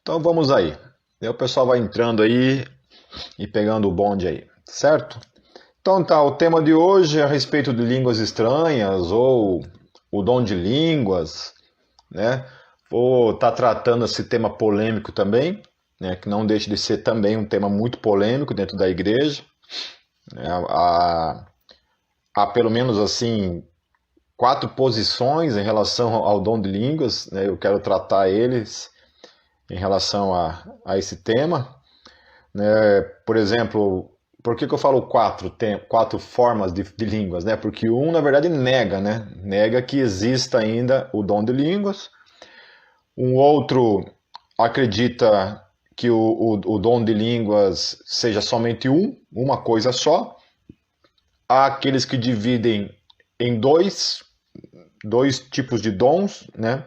Então vamos aí. Aí o pessoal vai entrando aí e pegando o bonde aí, certo? Então tá, o tema de hoje é a respeito de línguas estranhas ou o dom de línguas, né? Vou estar tratando esse tema polêmico também, né? Que não deixa de ser também um tema muito polêmico dentro da igreja. Né? Há pelo menos assim 4 posições em relação ao dom de línguas, né? Eu quero tratar eles em relação a esse tema. Né? Por exemplo, por que eu falo quatro formas de línguas? Né? Porque um, na verdade, nega, né? Nega que exista ainda o dom de línguas. Um outro acredita que o dom de línguas seja somente uma coisa só. Há aqueles que dividem em dois tipos de dons, né?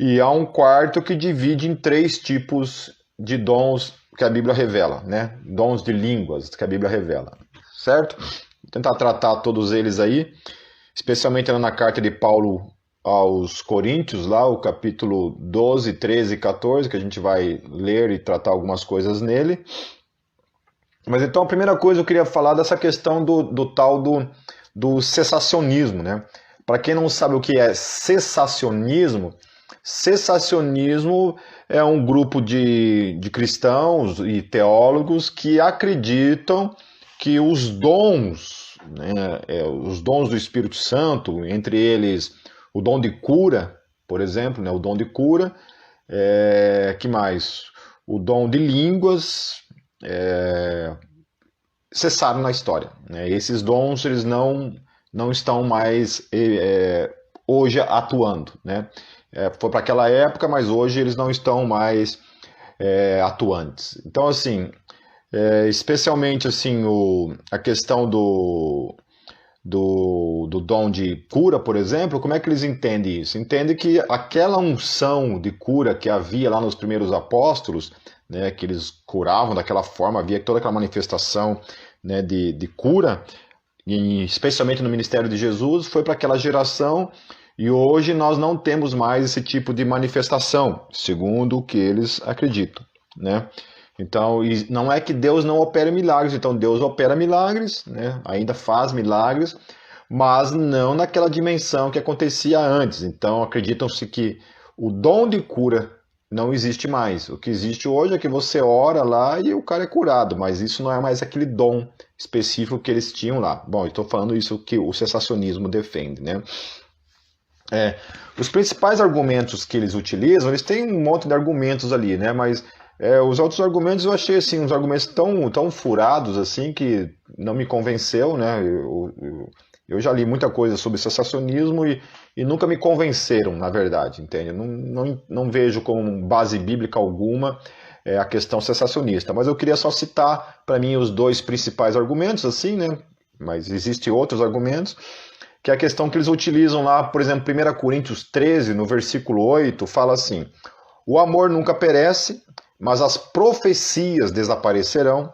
E há um quarto que divide em 3 tipos de dons que a Bíblia revela, né? Dons de línguas que a Bíblia revela, certo? Vou tentar tratar todos eles aí, especialmente na carta de Paulo aos Coríntios, lá o capítulo 12, 13 e 14, que a gente vai ler e tratar algumas coisas nele. Mas então a primeira coisa eu queria falar dessa questão do tal do cessacionismo, né? Para quem não sabe o que é cessacionismo, cessacionismo é um grupo de cristãos e teólogos que acreditam que os dons, né, os dons do Espírito Santo, entre eles o dom de cura, por exemplo, né, o dom de cura, que mais? O dom de línguas, cessaram na história. Né? Esses dons eles não estão mais hoje atuando. Né? Foi para aquela época, mas hoje eles não estão mais atuantes. Então, assim, especialmente assim, a questão do dom de cura, por exemplo, como é que eles entendem isso? Entendem que aquela unção de cura que havia lá nos primeiros apóstolos, né, que eles curavam daquela forma, havia toda aquela manifestação, né, de cura, e especialmente no ministério de Jesus, foi para aquela geração, e hoje nós não temos mais esse tipo de manifestação, segundo o que eles acreditam, né? Então, não é que Deus não opere milagres, então Deus opera milagres, né? Ainda faz milagres, mas não naquela dimensão que acontecia antes. Então, acreditam-se que o dom de cura não existe mais. O que existe hoje é que você ora lá e o cara é curado, mas isso não é mais aquele dom específico que eles tinham lá. Bom, estou falando isso que o cessacionismo defende, né? Os principais argumentos que eles utilizam, eles têm um monte de argumentos ali, né? Mas os outros argumentos eu achei assim, uns argumentos tão furados assim que não me convenceu, né? Eu já li muita coisa sobre cessacionismo e nunca me convenceram, na verdade, entende? Não vejo como base bíblica alguma a questão cessacionista. Mas eu queria só citar para mim os 2 principais argumentos, assim, né? Mas existem outros argumentos que é a questão que eles utilizam lá, por exemplo, 1 Coríntios 13, no versículo 8, fala assim: o amor nunca perece, mas as profecias desaparecerão,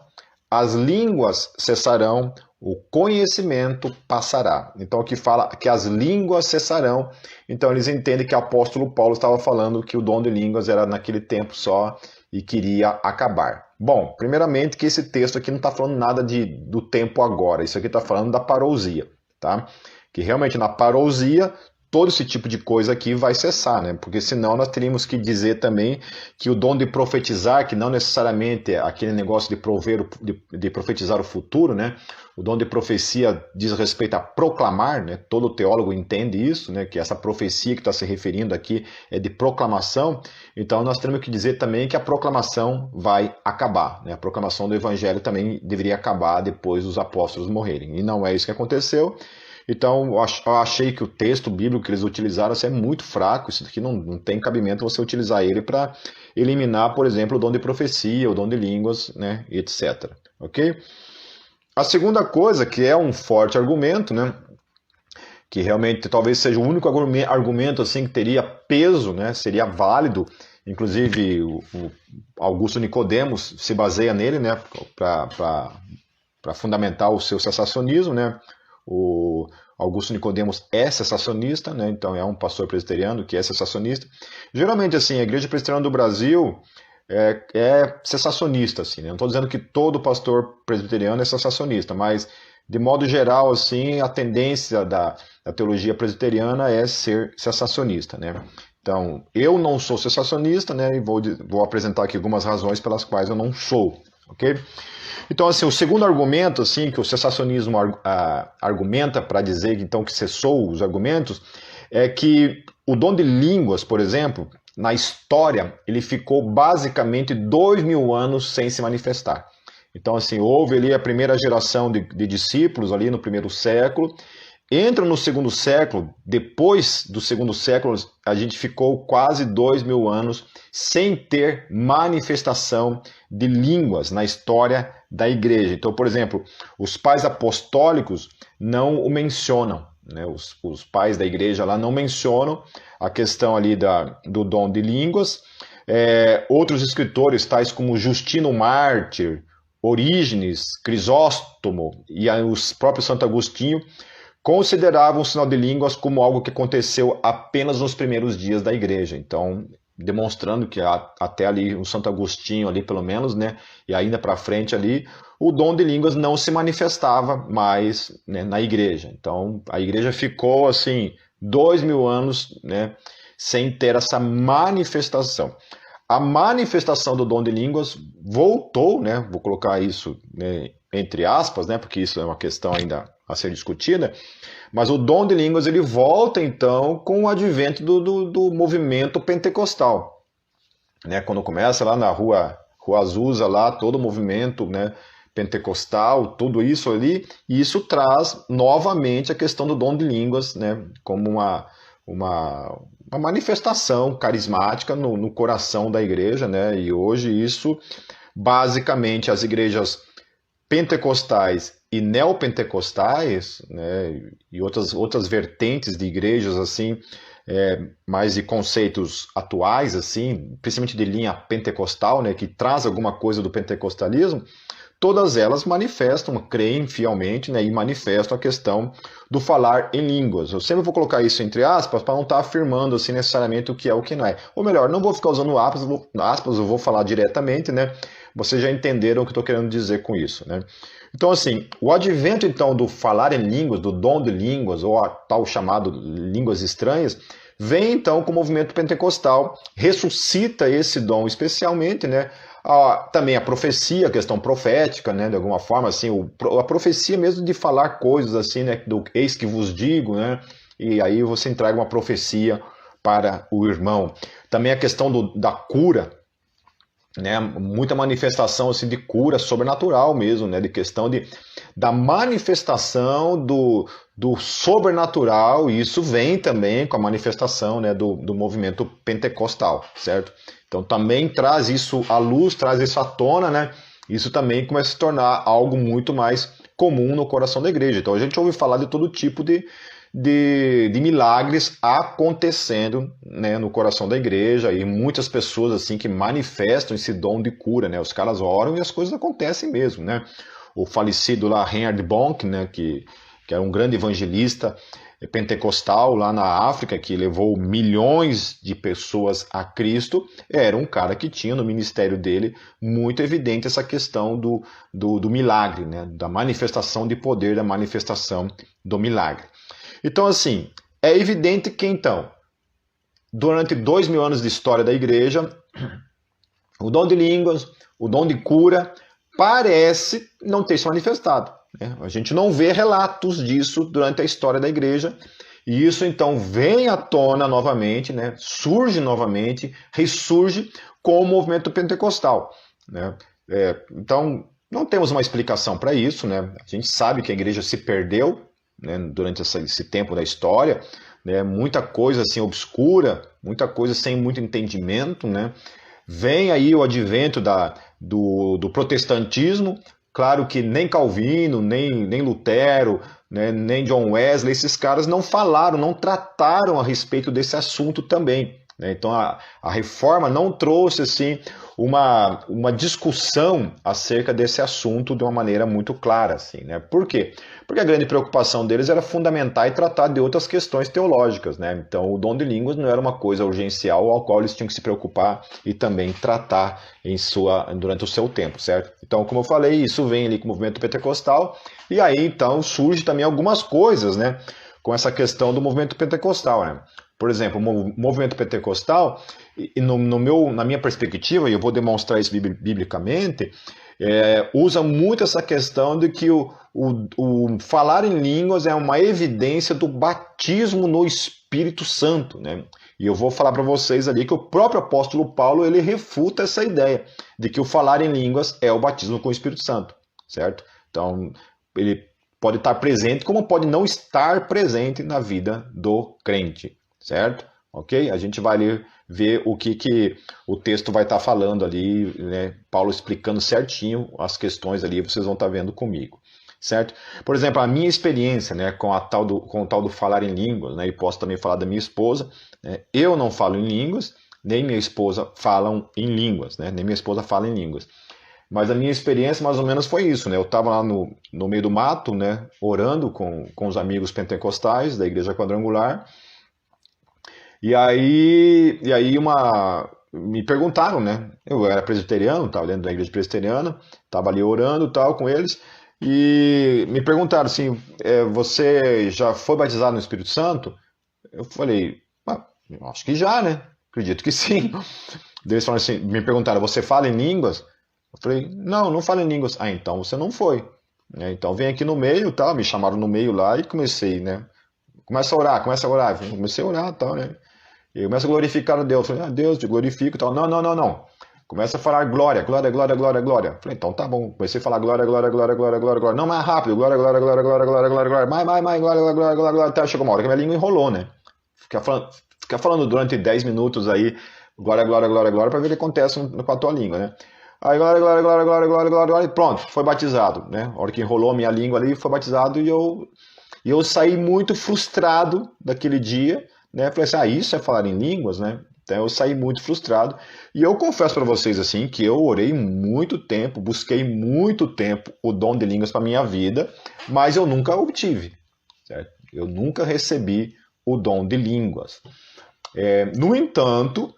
as línguas cessarão, o conhecimento passará. Então aqui fala que as línguas cessarão, então eles entendem que o apóstolo Paulo estava falando que o dom de línguas era naquele tempo só e queria acabar. Bom, primeiramente que esse texto aqui não está falando nada do tempo agora, isso aqui está falando da parousia, tá? Que realmente na parousia todo esse tipo de coisa aqui vai cessar, né? Porque senão nós teríamos que dizer também que o dom de profetizar, que não necessariamente é aquele negócio de profetizar o futuro, né? O dom de profecia diz respeito a proclamar, né? Todo teólogo entende isso, né? Que essa profecia que está se referindo aqui é de proclamação. Então nós temos que dizer também que a proclamação vai acabar, né? A proclamação do evangelho também deveria acabar depois dos apóstolos morrerem. E não é isso que aconteceu. Então, eu achei que o texto bíblico que eles utilizaram assim, é muito fraco. Isso aqui não tem cabimento você utilizar ele para eliminar, por exemplo, o dom de profecia, o dom de línguas, né, etc. Ok? A segunda coisa, que é um forte argumento, né, que realmente talvez seja o único argumento assim, que teria peso, né, seria válido, inclusive o Augusto Nicodemos se baseia nele, né, para fundamentar o seu cessacionismo, né. O Augusto Nicodemos é cessacionista, né? Então é um pastor presbiteriano que é cessacionista. Geralmente, assim, a Igreja Presbiteriana do Brasil, é cessacionista, assim, né? Não estou dizendo que todo pastor presbiteriano é cessacionista, mas de modo geral, assim, a tendência da teologia presbiteriana é ser cessacionista, né? Então, eu não sou cessacionista, né? E vou apresentar aqui algumas razões pelas quais eu não sou, ok? Então, assim, o segundo argumento, assim, que o cessacionismo argumenta para dizer, então, que cessou os argumentos, é que o dom de línguas, por exemplo, na história, ele ficou basicamente 2000 anos sem se manifestar. Então, assim, houve ali a primeira geração de discípulos ali no primeiro século. Entra no segundo século, depois do segundo século, a gente ficou quase 2000 anos sem ter manifestação de línguas na história da igreja. Então, por exemplo, os pais apostólicos não o mencionam, né? Os pais da igreja lá não mencionam a questão ali do dom de línguas. Outros escritores, tais como Justino Mártir, Orígenes, Crisóstomo e os próprios Santo Agostinho, consideravam o sinal de línguas como algo que aconteceu apenas nos primeiros dias da igreja. Então, demonstrando que até ali, o Santo Agostinho ali pelo menos, né, e ainda para frente ali, o dom de línguas não se manifestava mais, né, na igreja. Então, a igreja ficou assim 2000 anos, né, sem ter essa manifestação. A manifestação do dom de línguas voltou, né, vou colocar isso, né, entre aspas, né, porque isso é uma questão ainda a ser discutida, mas o dom de línguas ele volta então com o advento do movimento pentecostal, né? Quando começa lá na Rua Azusa, lá todo o movimento, né, pentecostal, tudo isso ali, e isso traz novamente a questão do dom de línguas, né, como uma manifestação carismática no coração da igreja, né? E hoje isso, basicamente, as igrejas pentecostais e neopentecostais, né, e outras vertentes de igrejas assim, mais de conceitos atuais, assim, principalmente de linha pentecostal, né, que traz alguma coisa do pentecostalismo, todas elas manifestam, creem fielmente, né, e manifestam a questão do falar em línguas. Eu sempre vou colocar isso entre aspas para não estar afirmando assim, necessariamente o que é ou o que não é. Ou melhor, não vou ficar usando aspas, eu vou falar diretamente, né? Vocês já entenderam o que eu estou querendo dizer com isso, né? Então, assim, o advento então do falar em línguas, do dom de línguas, ou a tal chamado línguas estranhas, vem então com o movimento pentecostal, ressuscita esse dom especialmente, né? Também a profecia, a questão profética, né? De alguma forma, assim, a profecia mesmo de falar coisas assim, né? Do eis que vos digo, né? E aí você entrega uma profecia para o irmão. Também a questão da cura, né, muita manifestação assim, de cura sobrenatural mesmo, né, de questão da manifestação do sobrenatural, e isso vem também com a manifestação, né, do movimento pentecostal, certo? Então também traz isso à luz, traz isso à tona, né? Isso também começa a se tornar algo muito mais comum no coração da igreja. Então a gente ouve falar de todo tipo de milagres acontecendo, né, no coração da igreja, e muitas pessoas assim que manifestam esse dom de cura, né? Os caras oram e as coisas acontecem mesmo, né? O falecido lá Reinhard Bonk, né, que era um grande evangelista pentecostal lá na África, que levou milhões de pessoas a Cristo, era um cara que tinha no ministério dele muito evidente essa questão do milagre, né? Da manifestação de poder, da manifestação do milagre. Então, assim, é evidente que, então, durante 2000 anos de história da igreja, o dom de línguas, o dom de cura, parece não ter se manifestado, né? A gente não vê relatos disso durante a história da igreja, e isso, então, vem à tona novamente, né? Surge novamente, ressurge com o movimento pentecostal, né? Então, não temos uma explicação para isso, né? A gente sabe que a igreja se perdeu, né, durante esse tempo da história, né, muita coisa assim obscura, muita coisa sem muito entendimento, né? Vem aí o advento do protestantismo, claro que nem Calvino, nem Lutero, né, nem John Wesley, esses caras não falaram, não trataram a respeito desse assunto também, né? Então a reforma não trouxe assim uma discussão acerca desse assunto de uma maneira muito clara, assim, né? Por quê? Porque a grande preocupação deles era fundamentar e tratar de outras questões teológicas, né? Então o dom de línguas não era uma coisa urgencial ao qual eles tinham que se preocupar e também tratar durante o seu tempo, certo? Então, como eu falei, isso vem ali com o movimento pentecostal, e aí então surge também algumas coisas, né? Com essa questão do movimento pentecostal, né? Por exemplo, o movimento pentecostal, na minha perspectiva, e eu vou demonstrar isso biblicamente, usa muito essa questão de que o falar em línguas é uma evidência do batismo no Espírito Santo, né? E eu vou falar para vocês ali que o próprio apóstolo Paulo ele refuta essa ideia de que o falar em línguas é o batismo com o Espírito Santo, certo? Então, ele pode estar presente como pode não estar presente na vida do crente, certo? Ok? A gente vai ali ver o que o texto vai estar falando ali, né? Paulo explicando certinho as questões ali, vocês vão estar vendo comigo, certo? Por exemplo, a minha experiência, né, com o tal do falar em línguas, né, e posso também falar da minha esposa, né, eu não falo em línguas, nem minha esposa falam em línguas, né, nem minha esposa fala em línguas. Mas a minha experiência mais ou menos foi isso, né? Eu estava lá no meio do mato, né, orando com os amigos pentecostais da Igreja Quadrangular. E aí me perguntaram, né? Eu era presbiteriano, estava dentro da igreja presbiteriana, estava ali orando tal com eles, e me perguntaram assim: você já foi batizado no Espírito Santo? Eu falei: acho que já, né? Acredito que sim. Eles falaram assim, me perguntaram: você fala em línguas? Eu falei: não falo em línguas. Ah, então você não foi. Então vem aqui no meio, tal. Me chamaram no meio lá e comecei, né? Começa a orar. Comecei a orar, tal, né? E começa a glorificar a Deus. Falei: Deus, te glorifico, tal. Não. Começa a falar glória. Falei: então tá bom. Comecei a falar glória. Não, mais rápido. Glória. Mais, glória. Até chegou uma hora que minha língua enrolou, né? Ficar falando durante 10 minutos aí, glória, para ver o que acontece com a tua língua, né? Aí, glória, e pronto, foi batizado, né? A hora que enrolou a minha língua ali, foi batizado e eu saí muito frustrado daquele dia, né? Falei assim: isso é falar em línguas, né? Então eu saí muito frustrado. E eu confesso para vocês assim que eu orei muito tempo, busquei muito tempo o dom de línguas para minha vida, mas eu nunca obtive, certo? Eu nunca recebi o dom de línguas. No entanto,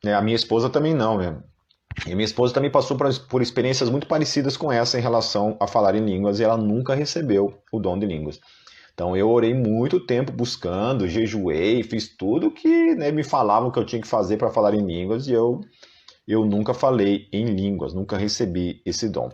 né, a minha esposa também não, né? E minha esposa também passou por experiências muito parecidas com essa em relação a falar em línguas, e ela nunca recebeu o dom de línguas. Então eu orei muito tempo buscando, jejuei, fiz tudo que, né, me falavam que eu tinha que fazer para falar em línguas, e eu nunca falei em línguas, nunca recebi esse dom.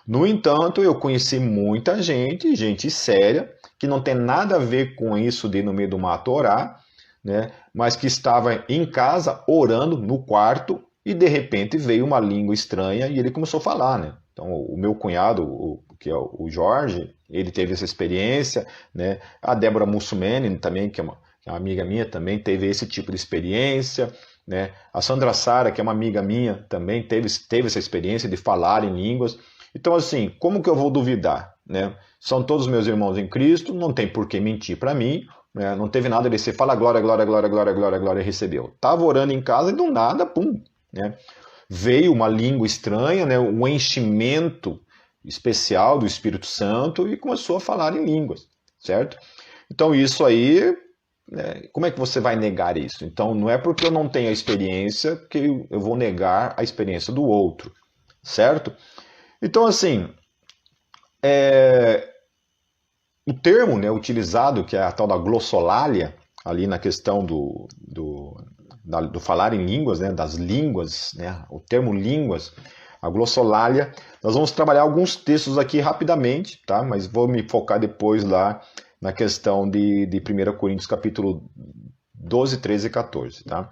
No entanto, eu conheci muita gente séria, que não tem nada a ver com isso de ir no meio do mato orar, né, mas que estava em casa orando no quarto, e de repente veio uma língua estranha e ele começou a falar, né? Então o meu cunhado, que é o Jorge, ele teve essa experiência, né? A Débora Mussumeni também, que é uma amiga minha, também teve esse tipo de experiência, né? A Sandra Sara, que é uma amiga minha, também teve essa experiência de falar em línguas. Então assim, como que eu vou duvidar, né? São todos meus irmãos em Cristo, não tem por que mentir para mim, né? Não teve nada de você falar glória e recebeu. Tava orando em casa e do nada, pum, né? Veio uma língua estranha, né? Um enchimento especial do Espírito Santo e começou a falar em línguas, certo? Então isso aí, né? Como é que você vai negar isso? Então não é porque eu não tenho a experiência que eu vou negar a experiência do outro, certo? Então assim, o termo, né, utilizado, que é a tal da glossolalia, ali na questão do falar em línguas, né, das línguas, né, o termo línguas, a glossolalia, nós vamos trabalhar alguns textos aqui rapidamente, tá? Mas vou me focar depois lá na questão de 1 Coríntios capítulo 12, 13 e 14, tá?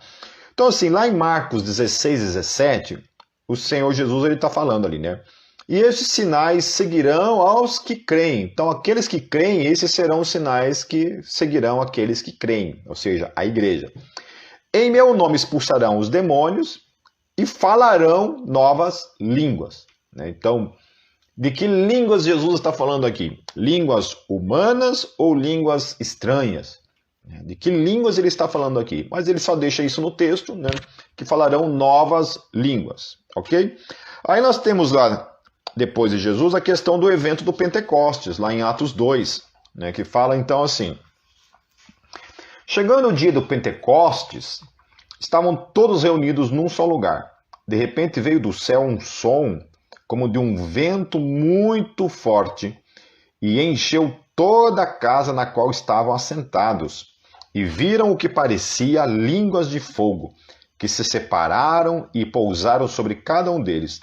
Então assim, lá em Marcos 16, 17, o Senhor Jesus ele está falando ali, né? E esses sinais seguirão aos que creem. Então, aqueles que creem, esses serão os sinais que seguirão aqueles que creem, ou seja, a igreja. Em meu nome expulsarão os demônios e falarão novas línguas. Então, de que línguas Jesus está falando aqui? Línguas humanas ou línguas estranhas? De que línguas ele está falando aqui? Mas ele só deixa isso no texto, né? Que falarão novas línguas, ok? Aí nós temos lá, depois de Jesus, a questão do evento do Pentecostes, lá em Atos 2, né? Que fala então assim: chegando o dia do Pentecostes, estavam todos reunidos num só lugar. De repente veio do céu um som, como de um vento muito forte, e encheu toda a casa na qual estavam assentados. E viram o que parecia línguas de fogo, que se separaram e pousaram sobre cada um deles.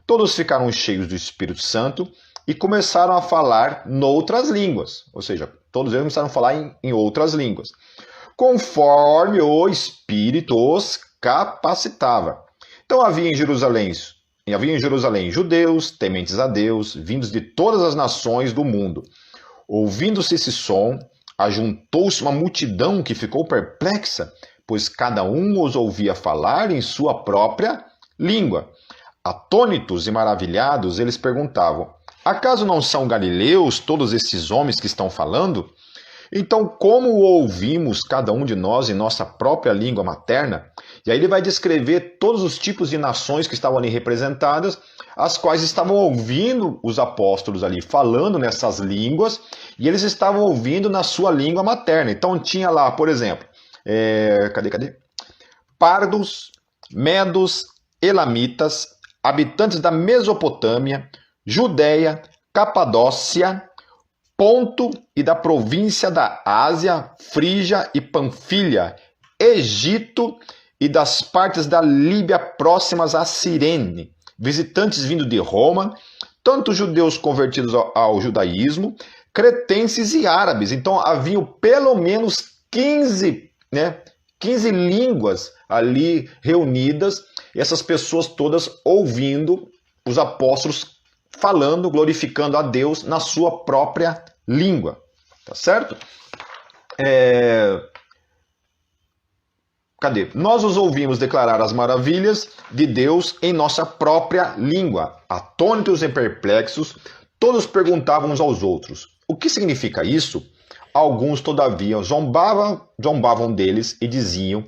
Todos ficaram cheios do Espírito Santo e começaram a falar noutras línguas. Ou seja, todos eles começaram a falar em outras línguas, conforme o Espírito os capacitava. Então havia em Jerusalém judeus, tementes a Deus, vindos de todas as nações do mundo. Ouvindo-se esse som, ajuntou-se uma multidão que ficou perplexa, pois cada um os ouvia falar em sua própria língua. Atônitos e maravilhados, eles perguntavam: acaso não são galileus todos esses homens que estão falando? Então, como o ouvimos cada um de nós em nossa própria língua materna? E aí ele vai descrever todos os tipos de nações que estavam ali representadas, as quais estavam ouvindo os apóstolos ali falando nessas línguas, e eles estavam ouvindo na sua língua materna. Então tinha lá, por exemplo, pardos, medos, elamitas, habitantes da Mesopotâmia, Judéia, Capadócia, Ponto e da província da Ásia, Frígia e Panfilha, Egito e das partes da Líbia próximas a Cirene, visitantes vindo de Roma, tanto judeus convertidos ao judaísmo, cretenses e árabes. Então haviam pelo menos 15 línguas ali reunidas, e essas pessoas todas ouvindo os apóstolos falando, glorificando a Deus na sua própria língua, tá certo? Nós os ouvimos declarar as maravilhas de Deus em nossa própria língua. Atônitos e perplexos, todos perguntavam uns aos outros: o que significa isso? Alguns, todavia, zombavam deles e diziam: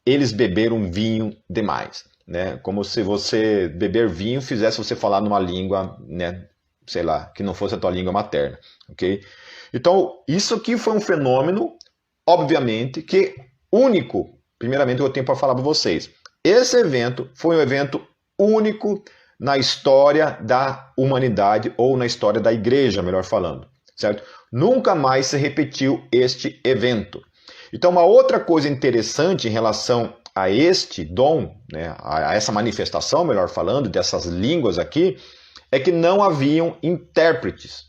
eles beberam vinho demais. Né? Como se você beber vinho fizesse você falar numa língua, né, sei lá, que não fosse a tua língua materna, ok? Então, isso aqui foi um fenômeno, obviamente, que único, primeiramente, eu tenho para falar para vocês. Esse evento foi um evento único na história da humanidade, ou na história da igreja, melhor falando, certo? Nunca mais se repetiu este evento. Então, uma outra coisa interessante em relação a este dom, né, a essa manifestação, melhor falando, dessas línguas aqui, é que não haviam intérpretes,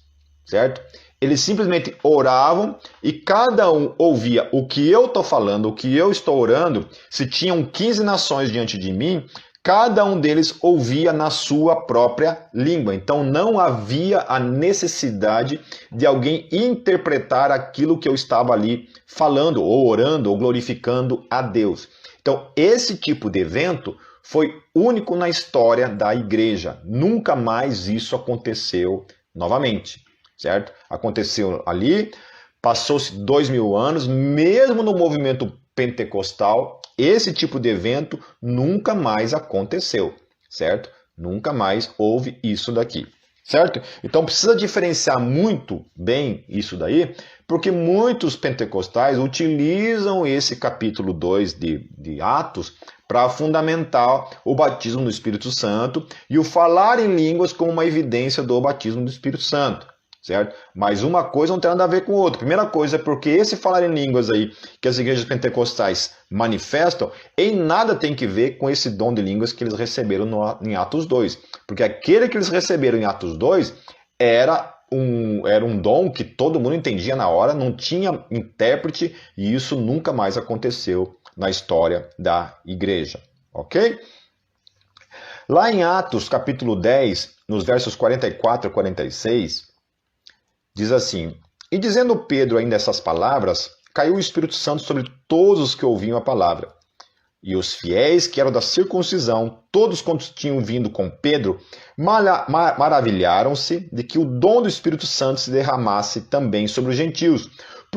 certo? Eles simplesmente oravam e cada um ouvia o que eu estou falando, o que eu estou orando. Se tinham 15 nações diante de mim, cada um deles ouvia na sua própria língua. Então não havia a necessidade de alguém interpretar aquilo que eu estava ali falando, ou orando, ou glorificando a Deus. Então esse tipo de evento foi único na história da igreja. Nunca mais isso aconteceu novamente, certo? Aconteceu ali, passou-se 2000 anos, mesmo no movimento pentecostal, esse tipo de evento nunca mais aconteceu, certo? Nunca mais houve isso daqui, certo? Então precisa diferenciar muito bem isso daí, porque muitos pentecostais utilizam esse capítulo 2 de Atos para fundamentar o batismo no Espírito Santo e o falar em línguas como uma evidência do batismo do Espírito Santo, certo? Mas uma coisa não tem nada a ver com a outra. Primeira coisa é porque esse falar em línguas aí que as igrejas pentecostais manifestam, em nada tem que ver com esse dom de línguas que eles receberam em Atos 2. Porque aquele que eles receberam em Atos 2 era um dom que todo mundo entendia na hora, não tinha intérprete, e isso nunca mais aconteceu na história da igreja, ok? Lá em Atos, capítulo 10, nos versos 44 a 46, diz assim: e dizendo Pedro ainda essas palavras, caiu o Espírito Santo sobre todos os que ouviam a palavra. E os fiéis que eram da circuncisão, todos quantos tinham vindo com Pedro, maravilharam-se de que o dom do Espírito Santo se derramasse também sobre os gentios,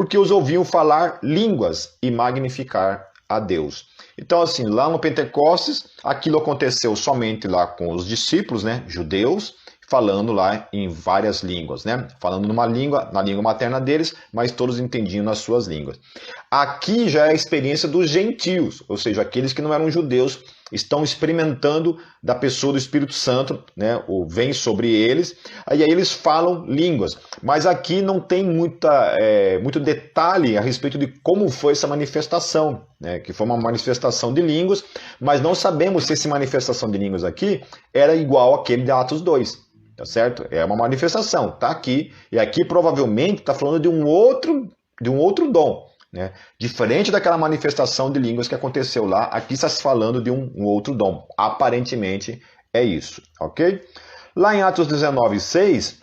porque os ouviam falar línguas e magnificar a Deus. Então, assim, lá no Pentecostes, aquilo aconteceu somente lá com os discípulos, né, judeus, falando lá em várias línguas, né? Falando numa língua, na língua materna deles, mas todos entendiam nas suas línguas. Aqui já é a experiência dos gentios, ou seja, aqueles que não eram judeus, estão experimentando da pessoa do Espírito Santo, né? Ou vem sobre eles, e aí eles falam línguas. Mas aqui não tem muito detalhe a respeito de como foi essa manifestação, né? Que foi uma manifestação de línguas, mas não sabemos se essa manifestação de línguas aqui era igual àquele de Atos 2. Tá certo? É uma manifestação, tá aqui, e aqui provavelmente está falando de um outro dom, né? Diferente daquela manifestação de línguas que aconteceu lá, aqui está se falando de um outro dom. Aparentemente é isso, ok? Lá em Atos 19:6,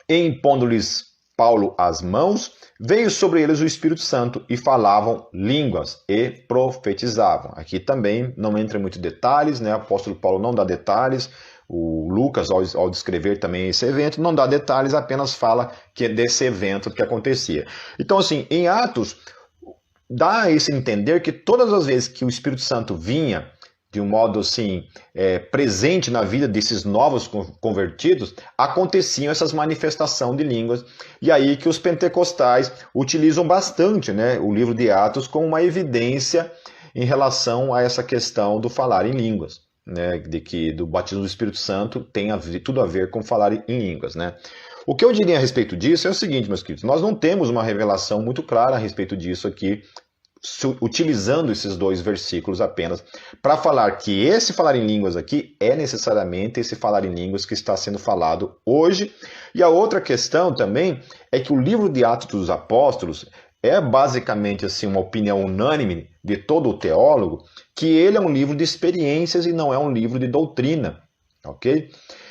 impondo-lhes Paulo as mãos, veio sobre eles o Espírito Santo e falavam línguas e profetizavam. Aqui também não entra em muitos detalhes, né? O apóstolo Paulo não dá detalhes. O Lucas, ao descrever também esse evento, não dá detalhes, apenas fala que é desse evento que acontecia. Então, assim, em Atos, dá esse entender que todas as vezes que o Espírito Santo vinha de um modo assim, presente na vida desses novos convertidos, aconteciam essas manifestações de línguas. E aí que os pentecostais utilizam bastante, né, o livro de Atos como uma evidência em relação a essa questão do falar em línguas. Né, de que do batismo do Espírito Santo tem tudo a ver com falar em línguas, né? O que eu diria a respeito disso é o seguinte, meus queridos, nós não temos uma revelação muito clara a respeito disso aqui, utilizando esses dois versículos apenas, para falar que esse falar em línguas aqui é necessariamente esse falar em línguas que está sendo falado hoje. E a outra questão também é que o livro de Atos dos Apóstolos é basicamente assim uma opinião unânime de todo o teólogo, que ele é um livro de experiências e não é um livro de doutrina, ok?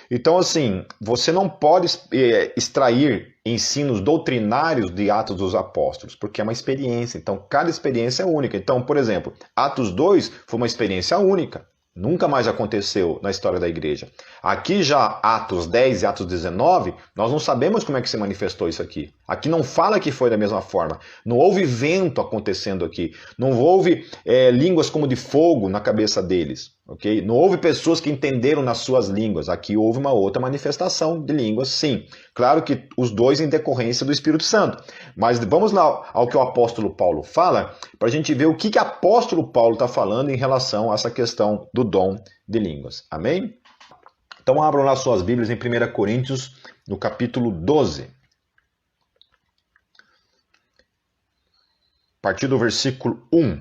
Então, assim, você não pode extrair ensinos doutrinários de Atos dos Apóstolos, porque é uma experiência, então cada experiência é única. Então, por exemplo, Atos 2 foi uma experiência única. Nunca mais aconteceu na história da igreja. Aqui já, Atos 10 e Atos 19, nós não sabemos como é que se manifestou isso aqui. Aqui não fala que foi da mesma forma. Não houve vento acontecendo aqui. Não houve línguas como de fogo na cabeça deles. Okay? Não houve pessoas que entenderam nas suas línguas. Aqui houve uma outra manifestação de línguas, sim. Claro que os dois em decorrência do Espírito Santo. Mas vamos lá ao que o apóstolo Paulo fala, para a gente ver o que o apóstolo Paulo está falando em relação a essa questão do dom de línguas. Amém? Então abram lá suas Bíblias em 1 Coríntios, no capítulo 12. A partir do versículo 1.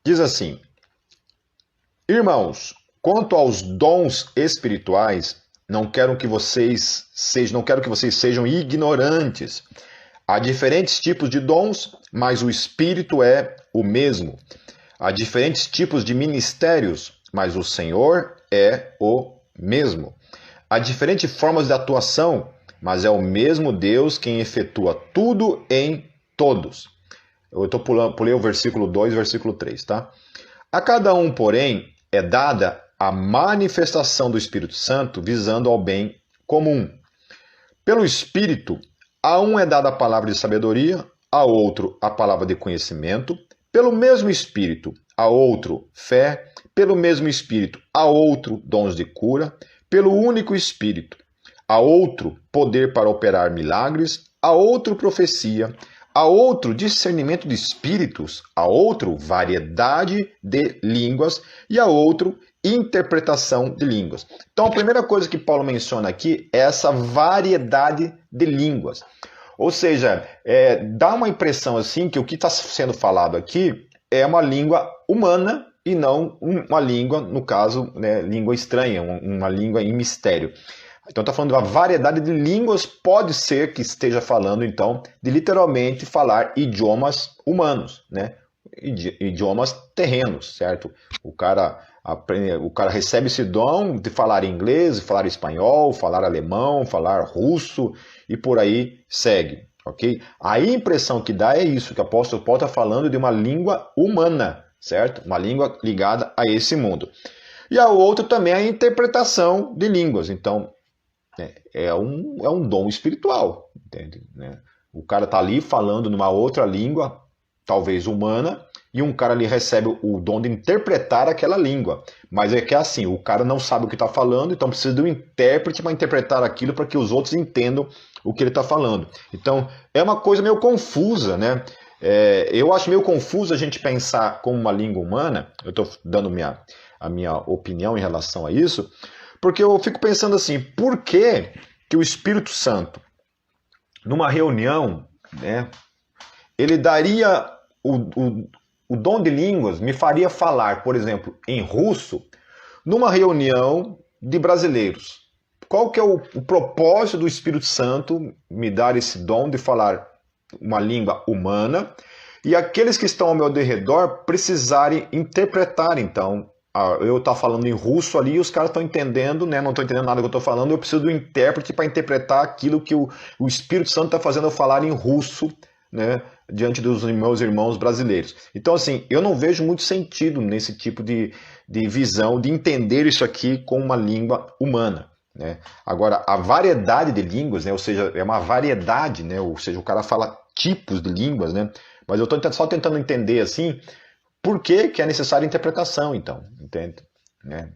Diz assim: Irmãos, quanto aos dons espirituais, não quero que vocês sejam ignorantes. Há diferentes tipos de dons, mas o Espírito é o mesmo. Há diferentes tipos de ministérios, mas o Senhor é o mesmo. Há diferentes formas de atuação, mas é o mesmo Deus quem efetua tudo em todos. Eu pulei o versículo 2 e versículo 3, tá? A cada um, porém, é dada a manifestação do Espírito Santo visando ao bem comum. Pelo Espírito, a um é dada a palavra de sabedoria, a outro a palavra de conhecimento, pelo mesmo Espírito, a outro fé, pelo mesmo Espírito, a outro dons de cura, pelo único Espírito, a outro poder para operar milagres, a outro profecia, a outro discernimento de espíritos, a outro variedade de línguas e a outro interpretação de línguas. Então a primeira coisa que Paulo menciona aqui é essa variedade de línguas. Ou seja, dá uma impressão assim que o que está sendo falado aqui é uma língua humana e não uma língua, no caso, né, língua estranha, uma língua em mistério. Então está falando de uma variedade de línguas, pode ser que esteja falando então de literalmente falar idiomas humanos, né? Idiomas terrenos, certo? O cara recebe esse dom de falar inglês, falar espanhol, falar alemão, falar russo e por aí segue, ok? A impressão que dá é isso, que o apóstolo Paulo está falando de uma língua humana, certo? Uma língua ligada a esse mundo. E a outra também é a interpretação de línguas, então é um dom espiritual, entende? O cara está ali falando numa outra língua, talvez humana, e um cara ali recebe o dom de interpretar aquela língua. Mas é que é assim, o cara não sabe o que está falando, então precisa de um intérprete para interpretar aquilo para que os outros entendam o que ele está falando. Então é uma coisa meio confusa, né? Eu acho meio confuso a gente pensar como uma língua humana. Eu estou dando a minha opinião em relação a isso, porque eu fico pensando assim, por que o Espírito Santo, numa reunião, né, ele daria o dom de línguas, me faria falar, por exemplo, em russo, numa reunião de brasileiros? Qual que é o propósito do Espírito Santo me dar esse dom de falar uma língua humana e aqueles que estão ao meu redor precisarem interpretar, então? Eu estou falando em russo ali e os caras estão entendendo, né? Não estou entendendo nada do que eu estou falando, eu preciso do intérprete para interpretar aquilo que o Espírito Santo está fazendo eu falar em russo, né? Diante dos meus irmãos brasileiros. Então, assim, eu não vejo muito sentido nesse tipo de visão, de entender isso aqui como uma língua humana, né? Agora, a variedade de línguas, né? Ou seja, é uma variedade, né? Ou seja, o cara fala tipos de línguas, né? Mas eu estou só tentando entender, assim, por que é necessária interpretação, então, entende? Né?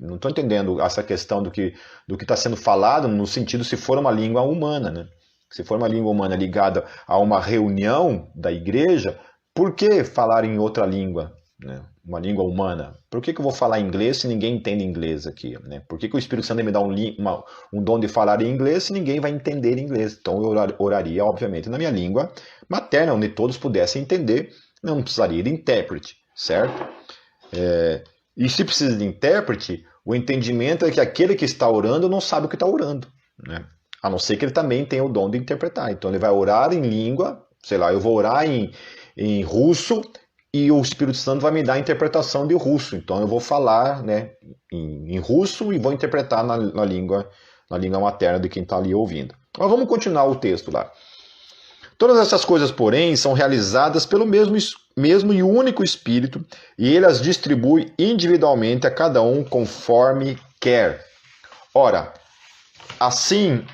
Não estou entendendo essa questão do que está sendo falado no sentido se for uma língua humana, né? Se for uma língua humana ligada a uma reunião da igreja, por que falar em outra língua, né? Uma língua humana? Por que eu vou falar inglês se ninguém entende inglês aqui, né? Por que o Espírito Santo me dá um dom de falar em inglês se ninguém vai entender inglês? Então eu oraria, obviamente, na minha língua materna, onde todos pudessem entender. Não precisaria de intérprete, certo? E se precisa de intérprete, o entendimento é que aquele que está orando não sabe o que está orando, né? A não ser que ele também tenha o dom de interpretar. Então ele vai orar em língua, sei lá, eu vou orar em russo e o Espírito Santo vai me dar a interpretação de russo. Então eu vou falar, né, em russo e vou interpretar na língua materna de quem está ali ouvindo. Mas vamos continuar o texto lá. Todas essas coisas, porém, são realizadas pelo mesmo e único Espírito, e ele as distribui individualmente a cada um conforme quer. Ora, assim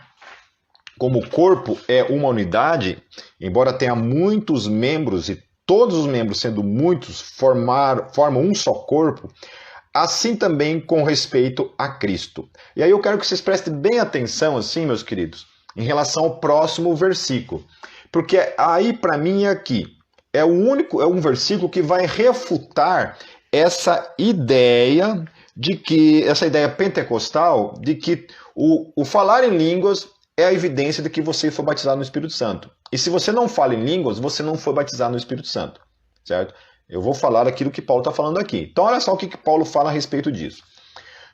como o corpo é uma unidade, embora tenha muitos membros e todos os membros, sendo muitos, formam um só corpo, assim também com respeito a Cristo. E aí eu quero que vocês prestem bem atenção, assim, meus queridos, em relação ao próximo versículo. Porque aí, para mim, aqui é um versículo que vai refutar essa ideia pentecostal de que o falar em línguas é a evidência de que você foi batizado no Espírito Santo. E se você não fala em línguas, você não foi batizado no Espírito Santo, certo? Eu vou falar aquilo que Paulo está falando aqui. Então, olha só o que Paulo fala a respeito disso.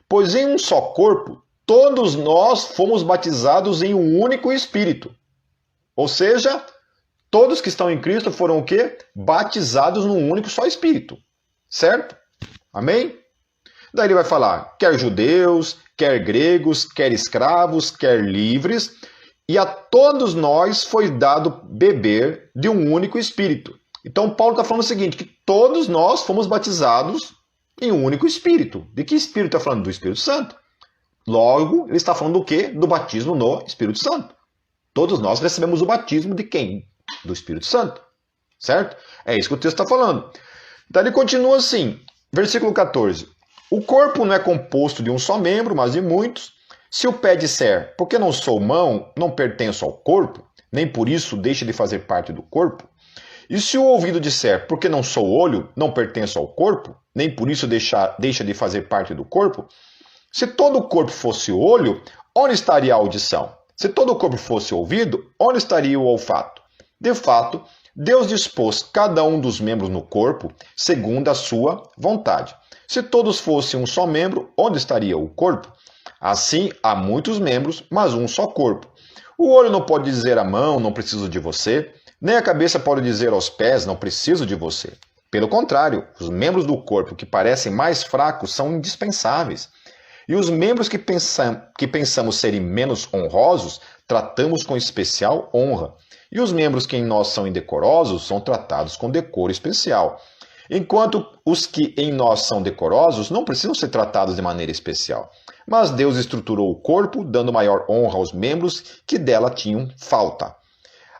Pois em um só corpo, todos nós fomos batizados em um único Espírito. Ou seja, todos que estão em Cristo foram o quê? Batizados num único só Espírito. Certo? Amém? Daí ele vai falar, quer judeus, quer gregos, quer escravos, quer livres, e a todos nós foi dado beber de um único Espírito. Então Paulo está falando o seguinte, que todos nós fomos batizados em um único Espírito. De que Espírito está falando? Do Espírito Santo. Logo, ele está falando do quê? Do batismo no Espírito Santo. Todos nós recebemos o batismo de quem? Do Espírito Santo. Certo? É isso que o texto está falando. Então ele continua assim, versículo 14. O corpo não é composto de um só membro, mas de muitos. Se o pé disser, porque não sou mão, não pertenço ao corpo, nem por isso deixa de fazer parte do corpo. E se o ouvido disser, porque não sou olho, não pertenço ao corpo, nem por isso deixa de fazer parte do corpo. Se todo o corpo fosse olho, onde estaria a audição? Se todo o corpo fosse ouvido, onde estaria o olfato? De fato, Deus dispôs cada um dos membros no corpo segundo a sua vontade. Se todos fossem um só membro, onde estaria o corpo? Assim, há muitos membros, mas um só corpo. O olho não pode dizer à mão, não preciso de você, nem a cabeça pode dizer aos pés, não preciso de você. Pelo contrário, os membros do corpo que parecem mais fracos são indispensáveis. E os membros que pensamos serem menos honrosos, tratamos com especial honra. E os membros que em nós são indecorosos, são tratados com decoro especial. Enquanto os que em nós são decorosos não precisam ser tratados de maneira especial. Mas Deus estruturou o corpo, dando maior honra aos membros que dela tinham falta.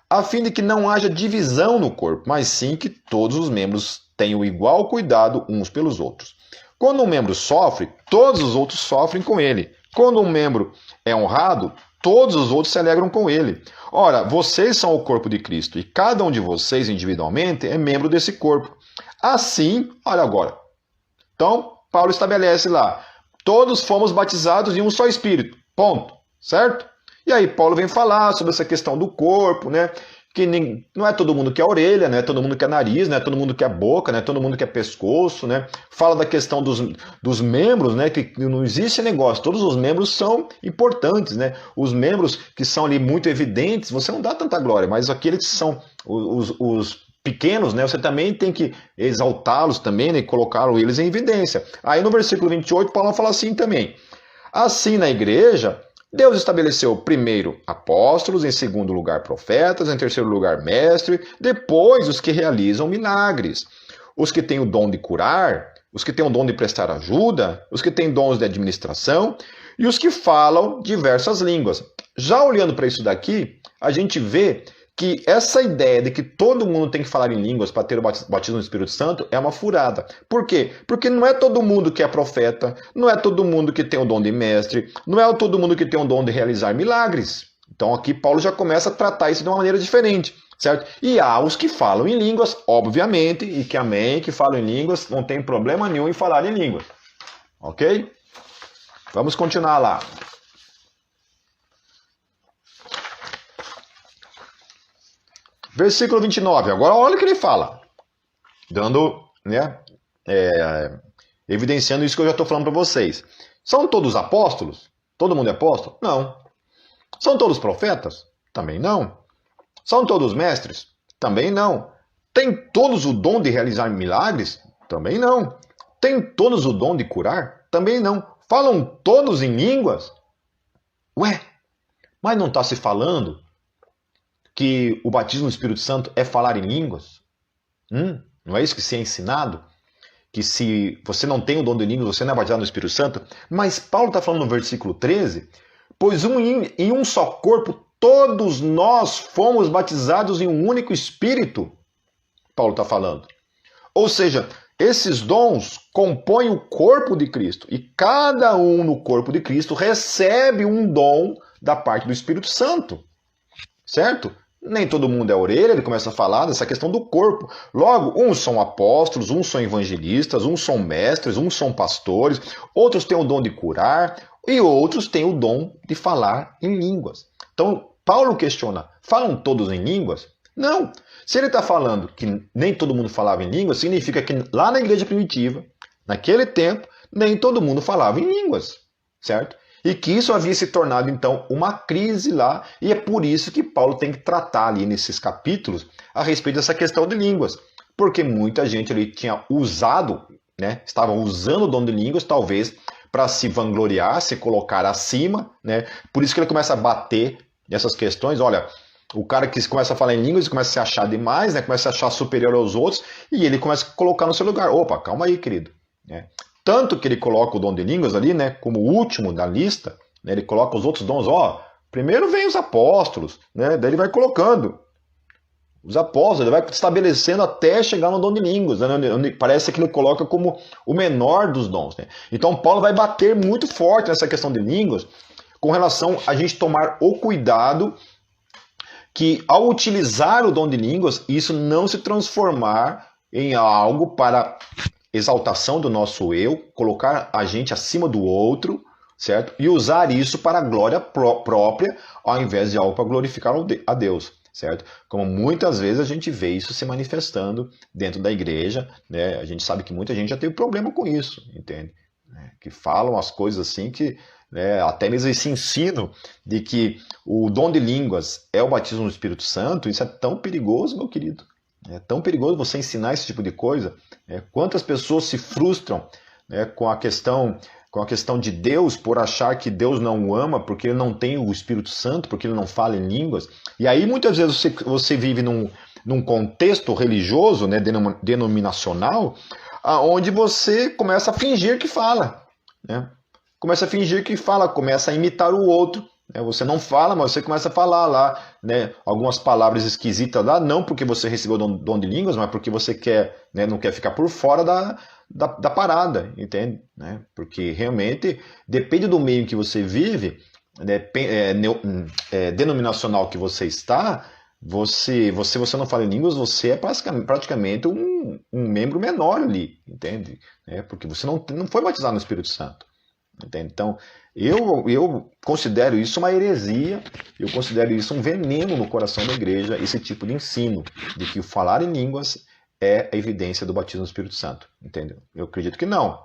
a fim de que não haja divisão no corpo, mas sim que todos os membros tenham igual cuidado uns pelos outros. Quando um membro sofre, todos os outros sofrem com ele. Quando um membro é honrado, todos os outros se alegram com ele. Ora, vocês são o corpo de Cristo, e cada um de vocês individualmente é membro desse corpo. Assim, olha agora. Então, Paulo estabelece lá, todos fomos batizados em um só Espírito. Ponto. Certo? E aí Paulo vem falar sobre essa questão do corpo, né? Que não é todo mundo que é orelha, não é todo mundo que é nariz, não é todo mundo que é boca, não é todo mundo que é pescoço, né? Fala da questão dos membros, né? Que não existe negócio, todos os membros são importantes, né? Os membros que são ali muito evidentes, você não dá tanta glória, mas aqueles que são os pequenos, né? Você também tem que exaltá-los também, né? E colocar eles em evidência. Aí no versículo 28, Paulo fala assim também. Assim na igreja, Deus estabeleceu primeiro apóstolos, em segundo lugar profetas, em terceiro lugar mestres, depois os que realizam milagres, os que têm o dom de curar, os que têm o dom de prestar ajuda, os que têm dons de administração e os que falam diversas línguas. Já olhando para isso daqui, a gente vê que essa ideia de que todo mundo tem que falar em línguas para ter o batismo no Espírito Santo é uma furada. Por quê? Porque não é todo mundo que é profeta, não é todo mundo que tem o dom de mestre, não é todo mundo que tem o dom de realizar milagres. Então aqui Paulo já começa a tratar isso de uma maneira diferente, certo? E há os que falam em línguas, obviamente, e que amém, que falam em línguas, não tem problema nenhum em falar em línguas. Ok? Vamos continuar lá. Versículo 29, agora olha o que ele fala, dando, né, evidenciando isso que eu já estou falando para vocês. São todos apóstolos? Todo mundo é apóstolo? Não. São todos profetas? Também não. São todos mestres? Também não. Tem todos o dom de realizar milagres? Também não. Tem todos o dom de curar? Também não. Falam todos em línguas? Ué, mas não está se falando que o batismo no Espírito Santo é falar em línguas? Não é isso que se é ensinado? Que se você não tem o dom de línguas, você não é batizado no Espírito Santo? Mas Paulo está falando no versículo 13, pois em um só corpo todos nós fomos batizados em um único Espírito. Paulo está falando. Ou seja, esses dons compõem o corpo de Cristo. E cada um no corpo de Cristo recebe um dom da parte do Espírito Santo. Certo? Nem todo mundo é orelha, ele começa a falar dessa questão do corpo. Logo, uns são apóstolos, uns são evangelistas, uns são mestres, uns são pastores, outros têm o dom de curar e outros têm o dom de falar em línguas. Então, Paulo questiona, falam todos em línguas? Não. Se ele está falando que nem todo mundo falava em línguas, significa que lá na igreja primitiva, naquele tempo, nem todo mundo falava em línguas, certo? E que isso havia se tornado, então, uma crise lá, e é por isso que Paulo tem que tratar ali nesses capítulos a respeito dessa questão de línguas. Porque muita gente ali tinha usado, né, estavam usando o dom de línguas, talvez, para se vangloriar, se colocar acima, né? Por isso que ele começa a bater nessas questões. Olha, o cara que começa a falar em línguas começa a se achar demais, né, começa a achar superior aos outros, e ele começa a colocar no seu lugar. Opa, calma aí, querido. Né? Tanto que ele coloca o dom de línguas ali, né, como o último da lista, né, ele coloca os outros dons, primeiro vem os apóstolos, né, daí ele vai colocando os apóstolos, ele vai estabelecendo até chegar no dom de línguas, né, onde parece que ele coloca como o menor dos dons. Né? Então Paulo vai bater muito forte nessa questão de línguas, com relação a gente tomar o cuidado que ao utilizar o dom de línguas, isso não se transformar em algo para exaltação do nosso eu, colocar a gente acima do outro, certo? E usar isso para a glória própria, ao invés de algo para glorificar a Deus, certo? Como muitas vezes a gente vê isso se manifestando dentro da igreja, né? A gente sabe que muita gente já teve problema com isso, entende? Que falam as coisas assim que, né, até mesmo esse ensino de que o dom de línguas é o batismo no Espírito Santo, isso é tão perigoso, meu querido. É tão perigoso você ensinar esse tipo de coisa. Quantas pessoas se frustram, né, com a questão de Deus, por achar que Deus não o ama, porque ele não tem o Espírito Santo, porque ele não fala em línguas. E aí muitas vezes você vive num contexto religioso, né, denominacional, onde você começa a fingir que fala. Né? Começa a fingir que fala, começa a imitar o outro. né? Você não fala, mas você começa a falar lá, né, algumas palavras esquisitas lá, não porque você recebeu o dom de línguas, mas porque você quer, né, não quer ficar por fora da parada, entende? Né? Porque realmente depende do meio em que você vive, né, denominacional que você está, você não fala em línguas, você é praticamente um membro menor ali, entende? Porque você não foi batizado no Espírito Santo. Entende? Então, eu considero isso uma heresia, eu considero isso um veneno no coração da igreja, esse tipo de ensino, de que o falar em línguas é a evidência do batismo no Espírito Santo. Entendeu? Eu acredito que não.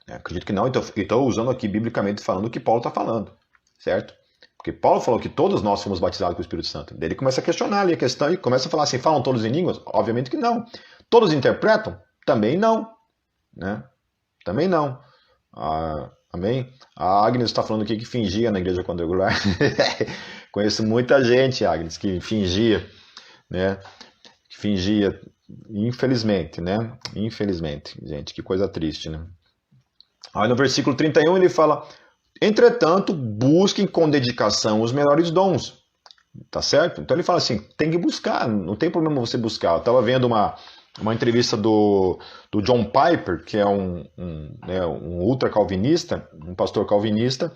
Eu acredito que não, então estou usando aqui biblicamente falando o que Paulo está falando, certo? Porque Paulo falou que todos nós fomos batizados com o Espírito Santo. Daí ele começa a questionar ali a questão e começa a falar assim, falam todos em línguas? Obviamente que não. Todos interpretam? Também não. Né? Também não. Amém? A Agnes está falando aqui que fingia na igreja quadrangular. Conheço muita gente, Agnes, que fingia, né? Que fingia, infelizmente, né? Infelizmente, gente, que coisa triste, né? Aí no versículo 31 ele fala: entretanto, busquem com dedicação os melhores dons. Tá certo? Então ele fala assim: tem que buscar, não tem problema você buscar. Eu estava vendo uma entrevista do John Piper, que é né, um ultra calvinista, um pastor calvinista,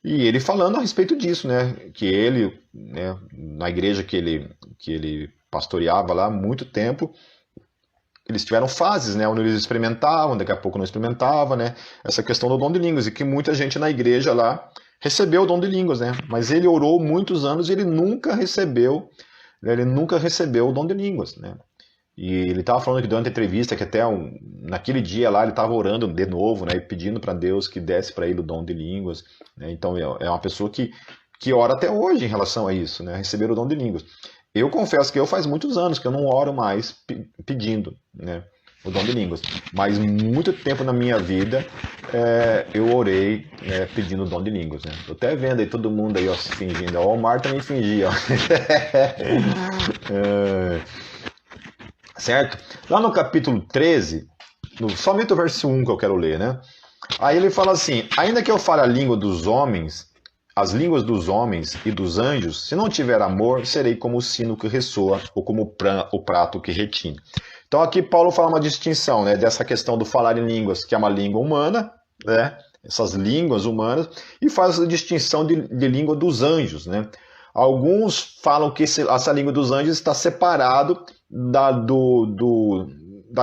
e ele falando a respeito disso, né? Que ele, né, na igreja que ele pastoreava lá há muito tempo, eles tiveram fases, né, onde eles experimentavam, daqui a pouco não experimentavam, né, essa questão do dom de línguas, e que muita gente na igreja lá recebeu o dom de línguas, né, mas ele orou muitos anos e ele nunca recebeu o dom de línguas, né. E ele estava falando que durante a entrevista, que até naquele dia lá ele estava orando de novo, né, e pedindo para Deus que desse para ele o dom de línguas, né, então é uma pessoa que ora até hoje em relação a isso, né, receber o dom de línguas. Eu confesso que faz muitos anos que eu não oro mais pedindo, né, o dom de línguas. Mas muito tempo na minha vida eu orei pedindo o dom de línguas. Né? Tô até vendo aí todo mundo aí ó, se fingindo. O Omar também fingia. Ó. Certo? Lá no capítulo 13, somente o verso 1 que eu quero ler, né? Aí ele fala assim: ainda que eu fale a língua dos homens, as línguas dos homens e dos anjos, se não tiver amor, serei como o sino que ressoa ou como o prato que retine. Então aqui Paulo fala uma distinção, né, dessa questão do falar em línguas, que é uma língua humana, né, essas línguas humanas, e faz a distinção de língua dos anjos. Né. Alguns falam que essa língua dos anjos está separado da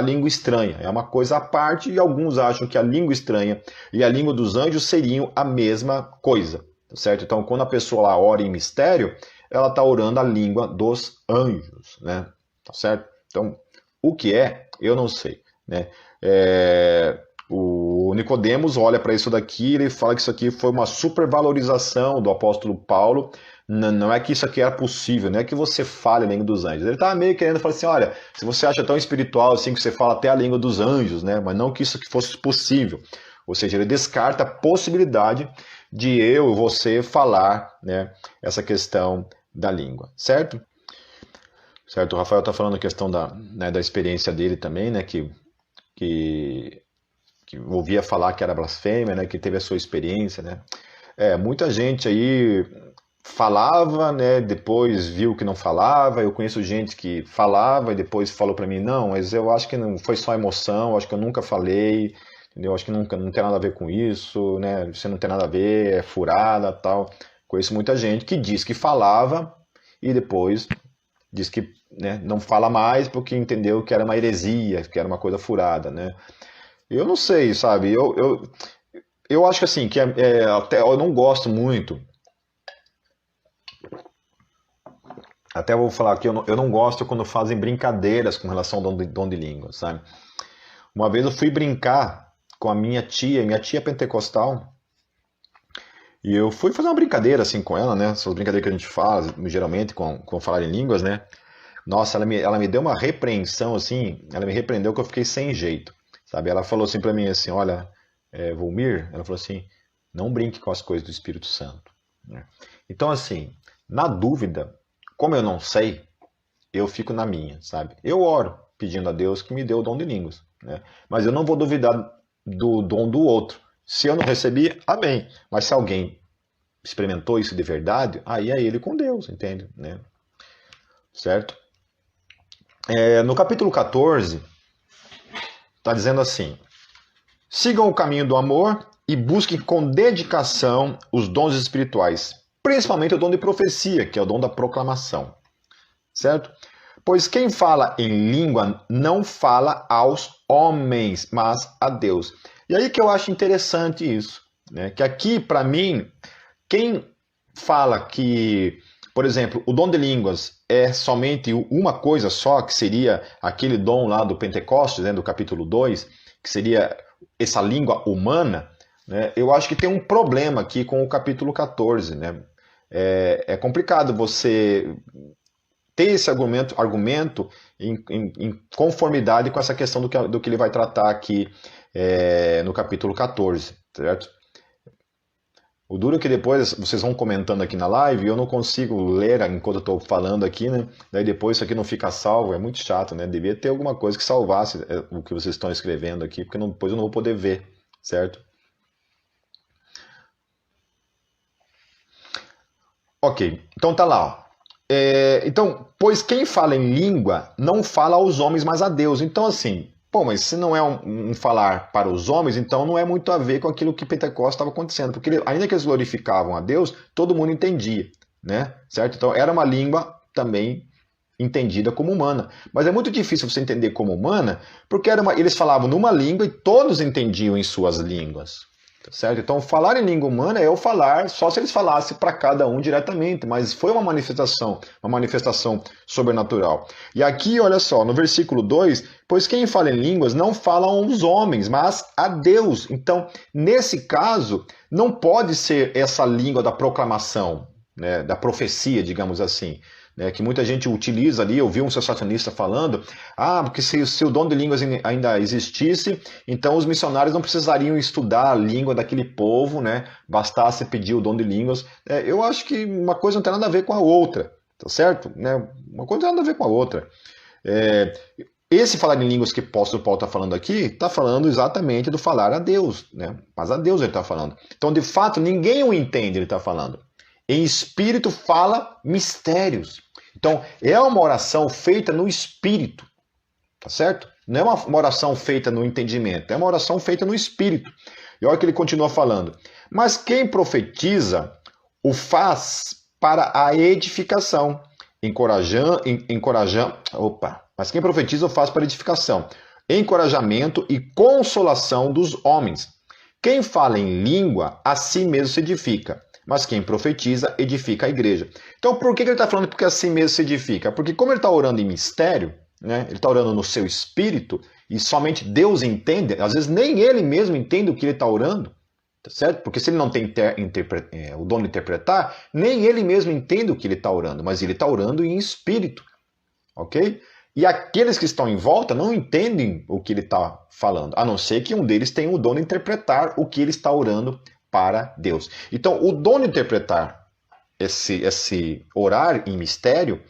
língua estranha, é uma coisa à parte, e alguns acham que a língua estranha e a língua dos anjos seriam a mesma coisa. Certo? Então, quando a pessoa lá ora em mistério, ela está orando a língua dos anjos, né? Tá certo? Então, o que é, eu não sei, né? O Nicodemos olha para isso daqui, ele fala que isso aqui foi uma supervalorização do apóstolo Paulo. Não é que isso aqui era possível, não é que você fale a língua dos anjos. Ele estava meio querendo falar assim, olha, se você acha tão espiritual assim que você fala até a língua dos anjos, né? Mas não que isso aqui fosse possível. Ou seja, ele descarta a possibilidade de eu e você falar, né, essa questão da língua, certo? Certo, o Rafael está falando a questão da experiência dele também, né, que ouvia falar que era blasfêmia, né, que teve a sua experiência, né. Muita gente aí falava, né, depois viu que não falava. Eu conheço gente que falava e depois falou para mim, não, mas eu acho que não foi só emoção, eu acho que eu nunca falei. Entendeu? Acho que não tem nada a ver com isso, né? Você não tem nada a ver, é furada, tal. Conheço muita gente que diz que falava e depois diz que, né, não fala mais porque entendeu que era uma heresia, que era uma coisa furada, né? Eu não sei, sabe? Eu acho que assim, que até eu não gosto muito. Até vou falar que eu não gosto quando fazem brincadeiras com relação ao dom de língua, sabe? Uma vez eu fui brincar com a minha tia pentecostal, e eu fui fazer uma brincadeira assim com ela, né? Essas brincadeiras que a gente faz, geralmente, com falar em línguas, né? Nossa, ela me deu uma repreensão, assim, ela me repreendeu que eu fiquei sem jeito, sabe? Ela falou assim pra mim, assim, olha, Volmir, ela falou assim, não brinque com as coisas do Espírito Santo. Né? Então, assim, na dúvida, como eu não sei, eu fico na minha, sabe? Eu oro pedindo a Deus que me dê o dom de línguas, né? Mas eu não vou duvidar do dom do outro. Se eu não recebi, amém. Mas se alguém experimentou isso de verdade, aí é ele com Deus, entende? Né? Certo? No capítulo 14, está dizendo assim: sigam o caminho do amor e busquem com dedicação os dons espirituais, principalmente o dom de profecia, que é o dom da proclamação. Certo? Pois quem fala em língua não fala aos homens, mas a Deus. E aí que eu acho interessante isso, né? Que aqui, para mim, quem fala que, por exemplo, o dom de línguas é somente uma coisa só, que seria aquele dom lá do Pentecostes, né, do capítulo 2, que seria essa língua humana, né, eu acho que tem um problema aqui com o capítulo 14. Né? É complicado você ter esse argumento em conformidade com essa questão do que ele vai tratar aqui no capítulo 14, certo? O duro é que depois vocês vão comentando aqui na live e eu não consigo ler enquanto eu estou falando aqui, né? Daí depois isso aqui não fica salvo, é muito chato, né? Devia ter alguma coisa que salvasse o que vocês estão escrevendo aqui, porque depois eu não vou poder ver, certo? Ok, então tá lá, ó. Então, pois quem fala em língua não fala aos homens, mas a Deus. Então, assim, pô, mas se não é um falar para os homens, então não é muito a ver com aquilo que Pentecostes estava acontecendo. Porque ainda que eles glorificavam a Deus, todo mundo entendia, né? Certo? Então, era uma língua também entendida como humana. Mas é muito difícil você entender como humana, porque eles falavam numa língua e todos entendiam em suas línguas. Certo? Então, falar em língua humana é eu falar só se eles falassem para cada um diretamente, mas foi uma manifestação sobrenatural. E aqui, olha só, no versículo 2, pois quem fala em línguas não fala aos homens, mas a Deus. Então, nesse caso, não pode ser essa língua da proclamação, né, da profecia, digamos assim. Que muita gente utiliza ali, eu vi um sensacionista falando, porque se o dom de línguas ainda existisse, então os missionários não precisariam estudar a língua daquele povo, né? Bastasse pedir o dom de línguas. Eu acho que uma coisa não tem nada a ver com a outra, tá certo? Uma coisa não tem nada a ver com a outra. Esse falar em línguas que o apóstolo Paulo está falando aqui, está falando exatamente do falar a Deus, né? Mas a Deus ele está falando. Então, de fato, ninguém o entende, ele está falando. Em espírito fala mistérios. Então, é uma oração feita no espírito, tá certo? Não é uma oração feita no entendimento, é uma oração feita no espírito. E olha que ele continua falando. Mas quem profetiza o faz para a edificação, mas quem profetiza o faz para edificação, encorajamento e consolação dos homens. Quem fala em língua, a si mesmo se edifica. Mas quem profetiza, edifica a igreja. Então, por que ele está falando porque assim mesmo se edifica? Porque como ele está orando em mistério, né, ele está orando no seu espírito, e somente Deus entende, às vezes nem ele mesmo entende o que ele está orando, tá certo? Porque se ele não tem o dom de interpretar, nem ele mesmo entende o que ele está orando, mas ele está orando em espírito, ok? E aqueles que estão em volta não entendem o que ele está falando, a não ser que um deles tenha o dom de interpretar o que ele está orando para Deus. Então, o dom de interpretar esse orar em mistério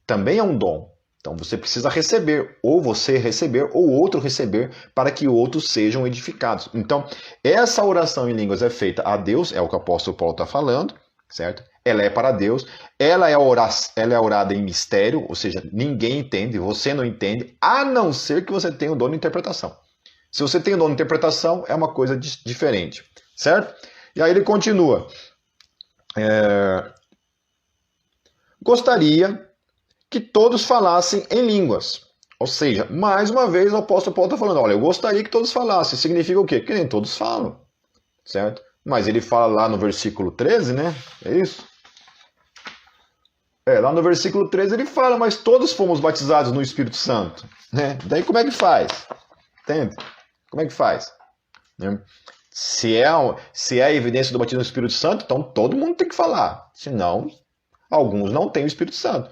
também é um dom. Então, você precisa receber, ou você receber, ou outro receber, para que outros sejam edificados. Então, essa oração em línguas é feita a Deus, é o que o apóstolo Paulo está falando, certo? Ela é para Deus, ela é orada em mistério, ou seja, ninguém entende, você não entende, a não ser que você tenha o dom de interpretação. Se você tem o dom de interpretação, é uma coisa diferente. Certo? E aí ele continua. Gostaria que todos falassem em línguas. Ou seja, mais uma vez o apóstolo Paulo está falando, olha, eu gostaria que todos falassem. Significa o quê? Que nem todos falam. Certo? Mas ele fala lá no versículo 13, né? É isso? Lá no versículo 13 ele fala, mas todos fomos batizados no Espírito Santo. Né? Daí como é que faz? Entende? Como é que faz? Né? Se é a evidência do batismo no Espírito Santo, então todo mundo tem que falar. Senão, alguns não têm o Espírito Santo.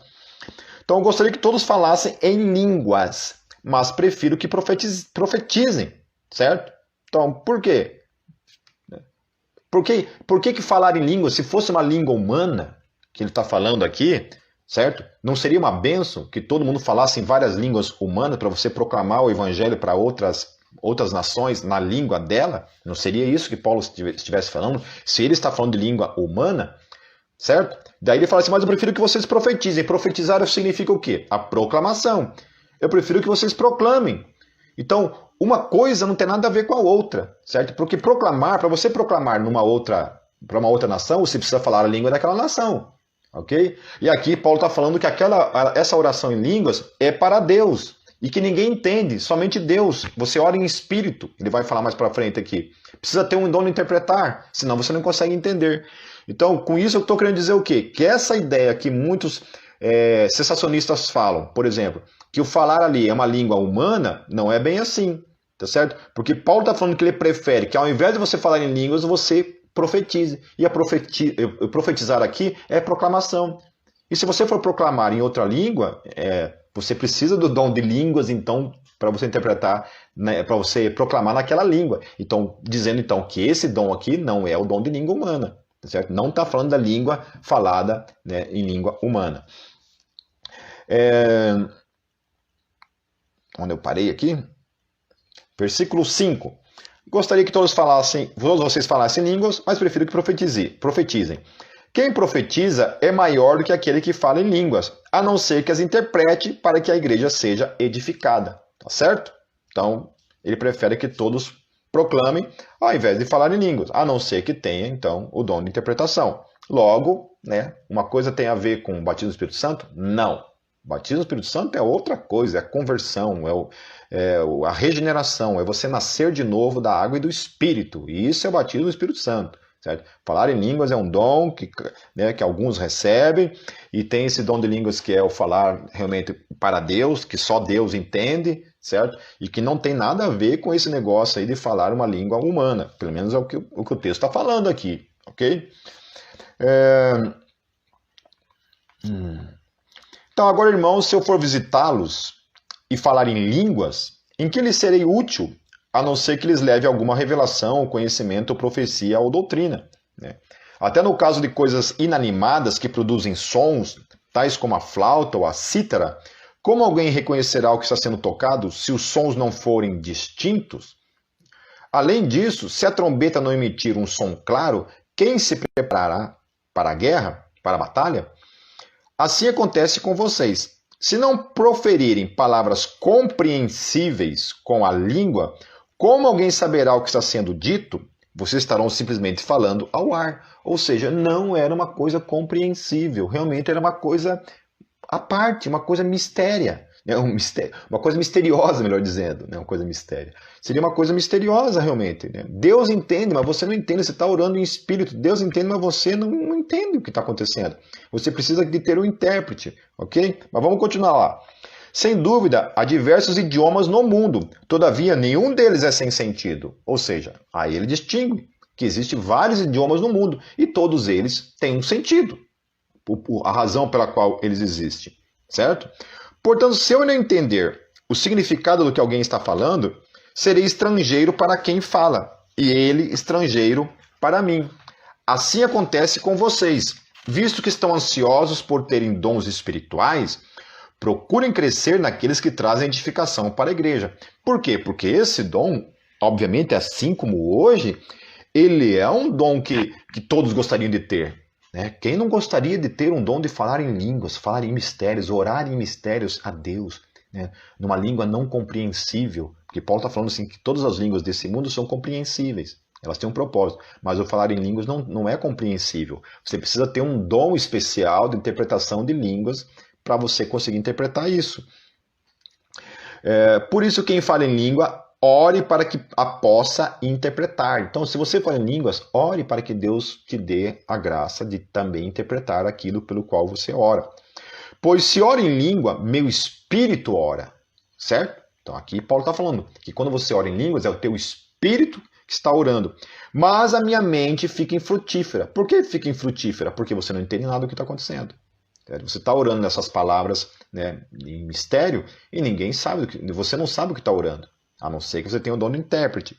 Então eu gostaria que todos falassem em línguas, mas prefiro que profetizem, certo? Então, por quê? Por que falar em línguas, se fosse uma língua humana, que ele está falando aqui, certo? Não seria uma bênção que todo mundo falasse em várias línguas humanas para você proclamar o evangelho para outras outras nações na língua dela, não seria isso que Paulo estivesse falando? Se ele está falando de língua humana, certo? Daí ele fala assim, mas eu prefiro que vocês profetizem. Profetizar significa o quê? A proclamação. Eu prefiro que vocês proclamem. Então, uma coisa não tem nada a ver com a outra, certo? Porque proclamar, para você proclamar para uma outra nação, você precisa falar a língua daquela nação, ok? E aqui Paulo está falando que essa oração em línguas é para Deus e que ninguém entende, somente Deus. Você ora em espírito, ele vai falar mais para frente aqui. Precisa ter um dom de interpretar, senão você não consegue entender. Então, com isso eu estou querendo dizer o quê? Que essa ideia que muitos sensacionistas falam, por exemplo, que o falar ali é uma língua humana, não é bem assim, tá certo? Porque Paulo está falando que ele prefere que ao invés de você falar em línguas, você profetize. E profetizar aqui é proclamação. E se você for proclamar em outra língua, você precisa do dom de línguas, então, para você interpretar, né, para você proclamar naquela língua. Então, dizendo então que esse dom aqui não é o dom de língua humana, tá certo? Não está falando da língua falada, né, em língua humana. Onde eu parei aqui? Versículo 5. Gostaria que todos vocês falassem línguas, mas prefiro que profetizem. Quem profetiza é maior do que aquele que fala em línguas, a não ser que as interprete para que a igreja seja edificada. Tá certo? Então, ele prefere que todos proclamem ao invés de falar em línguas, a não ser que tenha, então, o dom de interpretação. Logo, né, uma coisa tem a ver com o batismo do Espírito Santo? Não. O batismo do Espírito Santo é outra coisa, é a conversão, a regeneração, é você nascer de novo da água e do Espírito. E isso é o batismo do Espírito Santo. Certo? Falar em línguas é um dom que alguns recebem, e tem esse dom de línguas que é o falar realmente para Deus, que só Deus entende, certo? E que não tem nada a ver com esse negócio aí de falar uma língua humana. Pelo menos é o que o texto está falando aqui, ok? Então, agora, irmãos, se eu for visitá-los e falar em línguas, em que lhes serei útil, a não ser que lhes leve alguma revelação, conhecimento, profecia ou doutrina, né? Até no caso de coisas inanimadas que produzem sons, tais como a flauta ou a cítara, como alguém reconhecerá o que está sendo tocado se os sons não forem distintos? Além disso, se a trombeta não emitir um som claro, quem se preparará para a guerra, para a batalha? Assim acontece com vocês. Se não proferirem palavras compreensíveis com a língua, como alguém saberá o que está sendo dito? Vocês estarão simplesmente falando ao ar. Ou seja, não era uma coisa compreensível. Realmente era uma coisa à parte, uma coisa mistéria. Uma coisa misteriosa, melhor dizendo. Uma coisa mistéria. Seria uma coisa misteriosa, realmente. Deus entende, mas você não entende. Você está orando em espírito. Deus entende, mas você não entende o que está acontecendo. Você precisa de ter um intérprete, ok? Mas vamos continuar lá. Sem dúvida, há diversos idiomas no mundo, todavia nenhum deles é sem sentido. Ou seja, aí ele distingue que existem vários idiomas no mundo e todos eles têm um sentido, a razão pela qual eles existem, certo? Portanto, se eu não entender o significado do que alguém está falando, serei estrangeiro para quem fala e ele estrangeiro para mim. Assim acontece com vocês, visto que estão ansiosos por terem dons espirituais. Procurem crescer naqueles que trazem edificação para a igreja. Por quê? Porque esse dom, obviamente, assim como hoje, ele é um dom que todos gostariam de ter, né? Quem não gostaria de ter um dom de falar em línguas, falar em mistérios, orar em mistérios a Deus, né? Numa língua não compreensível? Porque Paulo está falando assim que todas as línguas desse mundo são compreensíveis. Elas têm um propósito, mas o falar em línguas não é compreensível. Você precisa ter um dom especial de interpretação de línguas para você conseguir interpretar isso. Por isso, quem fala em língua, ore para que a possa interpretar. Então, se você fala em línguas, ore para que Deus te dê a graça de também interpretar aquilo pelo qual você ora. Pois se ora em língua, meu espírito ora. Certo? Então, aqui Paulo está falando que quando você ora em línguas, é o teu espírito que está orando. Mas a minha mente fica infrutífera. Por que fica infrutífera? Porque você não entende nada do que está acontecendo. Você está orando nessas palavras, né, em mistério e ninguém sabe, você não sabe o que está orando, a não ser que você tenha o dom de intérprete.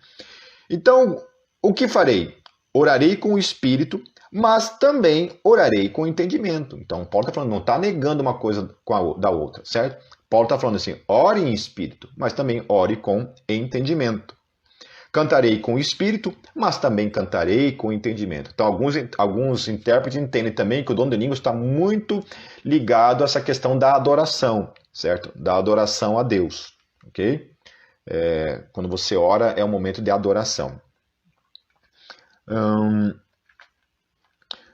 Então, o que farei? Orarei com o espírito, mas também orarei com o entendimento. Então, Paulo está falando, não está negando uma coisa da outra, certo? Paulo está falando assim, ore em espírito, mas também ore com entendimento. Cantarei com o espírito, mas também cantarei com entendimento. Então, alguns intérpretes entendem também que o dom de línguas está muito ligado a essa questão da adoração, certo? Da adoração a Deus, ok? Quando você ora, é um momento de adoração.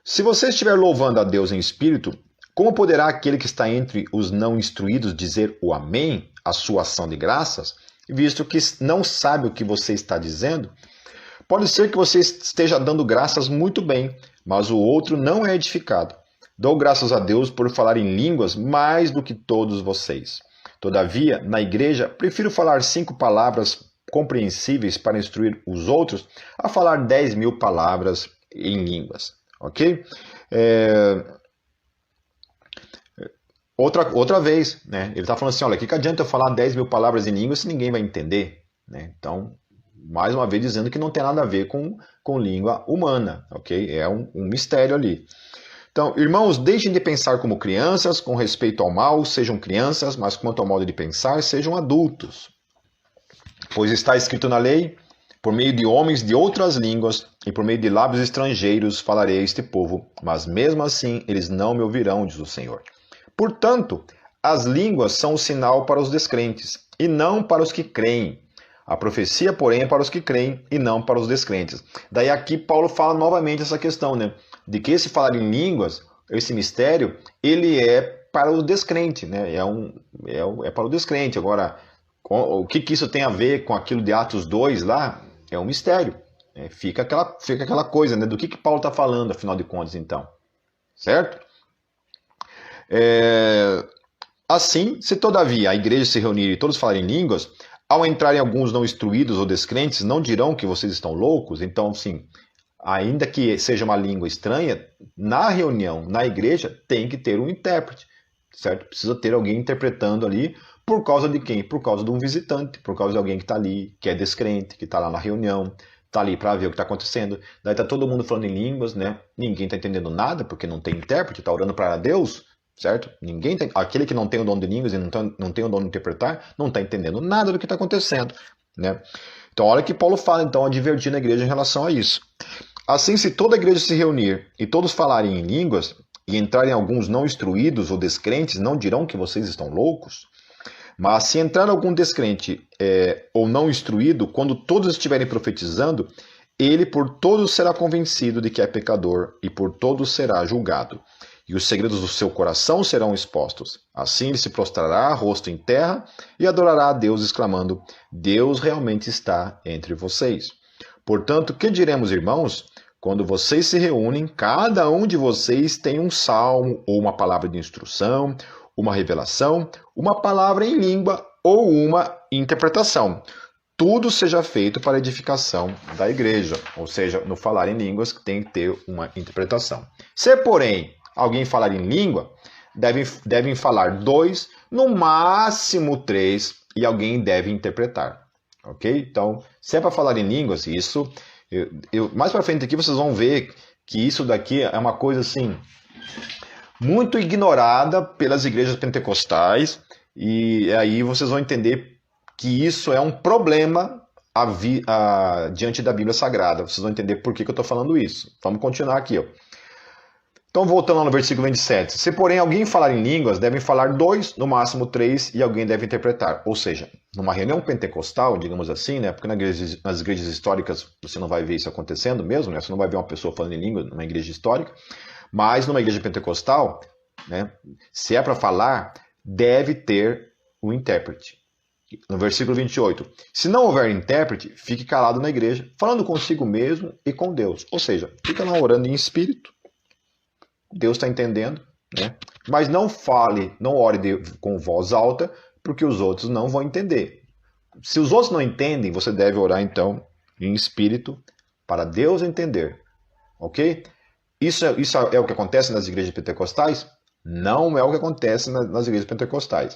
Se você estiver louvando a Deus em espírito, como poderá aquele que está entre os não instruídos dizer o amém, a sua ação de graças, visto que não sabe o que você está dizendo? Pode ser que você esteja dando graças muito bem, mas o outro não é edificado. Dou graças a Deus por falar em línguas mais do que todos vocês. Todavia, na igreja, prefiro falar 5 palavras compreensíveis para instruir os outros a falar 10.000 palavras em línguas. Ok? Outra vez, né? Ele está falando assim, olha, que adianta eu falar 10.000 palavras em línguas se ninguém vai entender? Né? Então, mais uma vez dizendo que não tem nada a ver com língua humana, ok? É um mistério ali. Então, irmãos, deixem de pensar como crianças, com respeito ao mal, sejam crianças, mas quanto ao modo de pensar, sejam adultos. Pois está escrito na lei, por meio de homens de outras línguas e por meio de lábios estrangeiros falarei a este povo, mas mesmo assim eles não me ouvirão, diz o Senhor. Portanto, as línguas são um sinal para os descrentes, e não para os que creem. A profecia, porém, é para os que creem, e não para os descrentes. Daí aqui Paulo fala novamente essa questão, né? De que esse falar em línguas, esse mistério, ele é para o descrente, né? É para o descrente. Agora, o que isso tem a ver com aquilo de Atos 2 lá? É um mistério. Fica aquela coisa, né? Do que Paulo está falando, afinal de contas, então. Certo? Assim, se todavia a igreja se reunir e todos falarem línguas, ao entrarem alguns não instruídos ou descrentes, não dirão que vocês estão loucos? Então, sim, ainda que seja uma língua estranha, na reunião, na igreja, tem que ter um intérprete, certo? Precisa ter alguém interpretando ali, por causa de quem? Por causa de um visitante, por causa de alguém que está ali, que é descrente, que está lá na reunião, está ali para ver o que está acontecendo. Daí está todo mundo falando em línguas, né? Ninguém está entendendo nada, porque não tem intérprete, está orando para Deus, certo? Aquele que não tem o dom de línguas e não tem o dom de interpretar, não está entendendo nada do que está acontecendo, né? Então, olha que Paulo fala, então, advertindo a igreja em relação a isso. Assim, se toda a igreja se reunir e todos falarem em línguas, e entrarem alguns não instruídos ou descrentes, não dirão que vocês estão loucos? Mas se entrar algum descrente ou não instruído, quando todos estiverem profetizando, ele por todos será convencido de que é pecador e por todos será julgado. E os segredos do seu coração serão expostos. Assim ele se prostrará, rosto em terra, e adorará a Deus, exclamando, Deus realmente está entre vocês. Portanto, que diremos, irmãos? Quando vocês se reúnem, cada um de vocês tem um salmo, ou uma palavra de instrução, uma revelação, uma palavra em língua, ou uma interpretação. Tudo seja feito para a edificação da igreja. Ou seja, no falar em línguas tem que ter uma interpretação. Se, porém, alguém falar em língua, devem falar 2, no máximo 3, e alguém deve interpretar. Ok? Então, se é para falar em línguas, isso... mais para frente aqui vocês vão ver que isso daqui é uma coisa assim muito ignorada pelas igrejas pentecostais, e aí vocês vão entender que isso é um problema diante da Bíblia Sagrada. Vocês vão entender por que eu estou falando isso. Vamos continuar aqui, ó. Então, voltando lá no versículo 27. Se, porém, alguém falar em línguas, devem falar 2, no máximo 3, e alguém deve interpretar. Ou seja, numa reunião pentecostal, digamos assim, né? Porque nas igrejas históricas você não vai ver isso acontecendo mesmo, né? Você não vai ver uma pessoa falando em língua numa igreja histórica. Mas numa igreja pentecostal, né? Se é para falar, deve ter um intérprete. No versículo 28. Se não houver intérprete, fique calado na igreja, falando consigo mesmo e com Deus. Ou seja, fica lá orando em espírito. Deus está entendendo, né? Mas não fale, não ore com voz alta, porque os outros não vão entender. Se os outros não entendem, você deve orar então em espírito para Deus entender, ok? Isso é o que acontece nas igrejas pentecostais? Não é o que acontece nas igrejas pentecostais.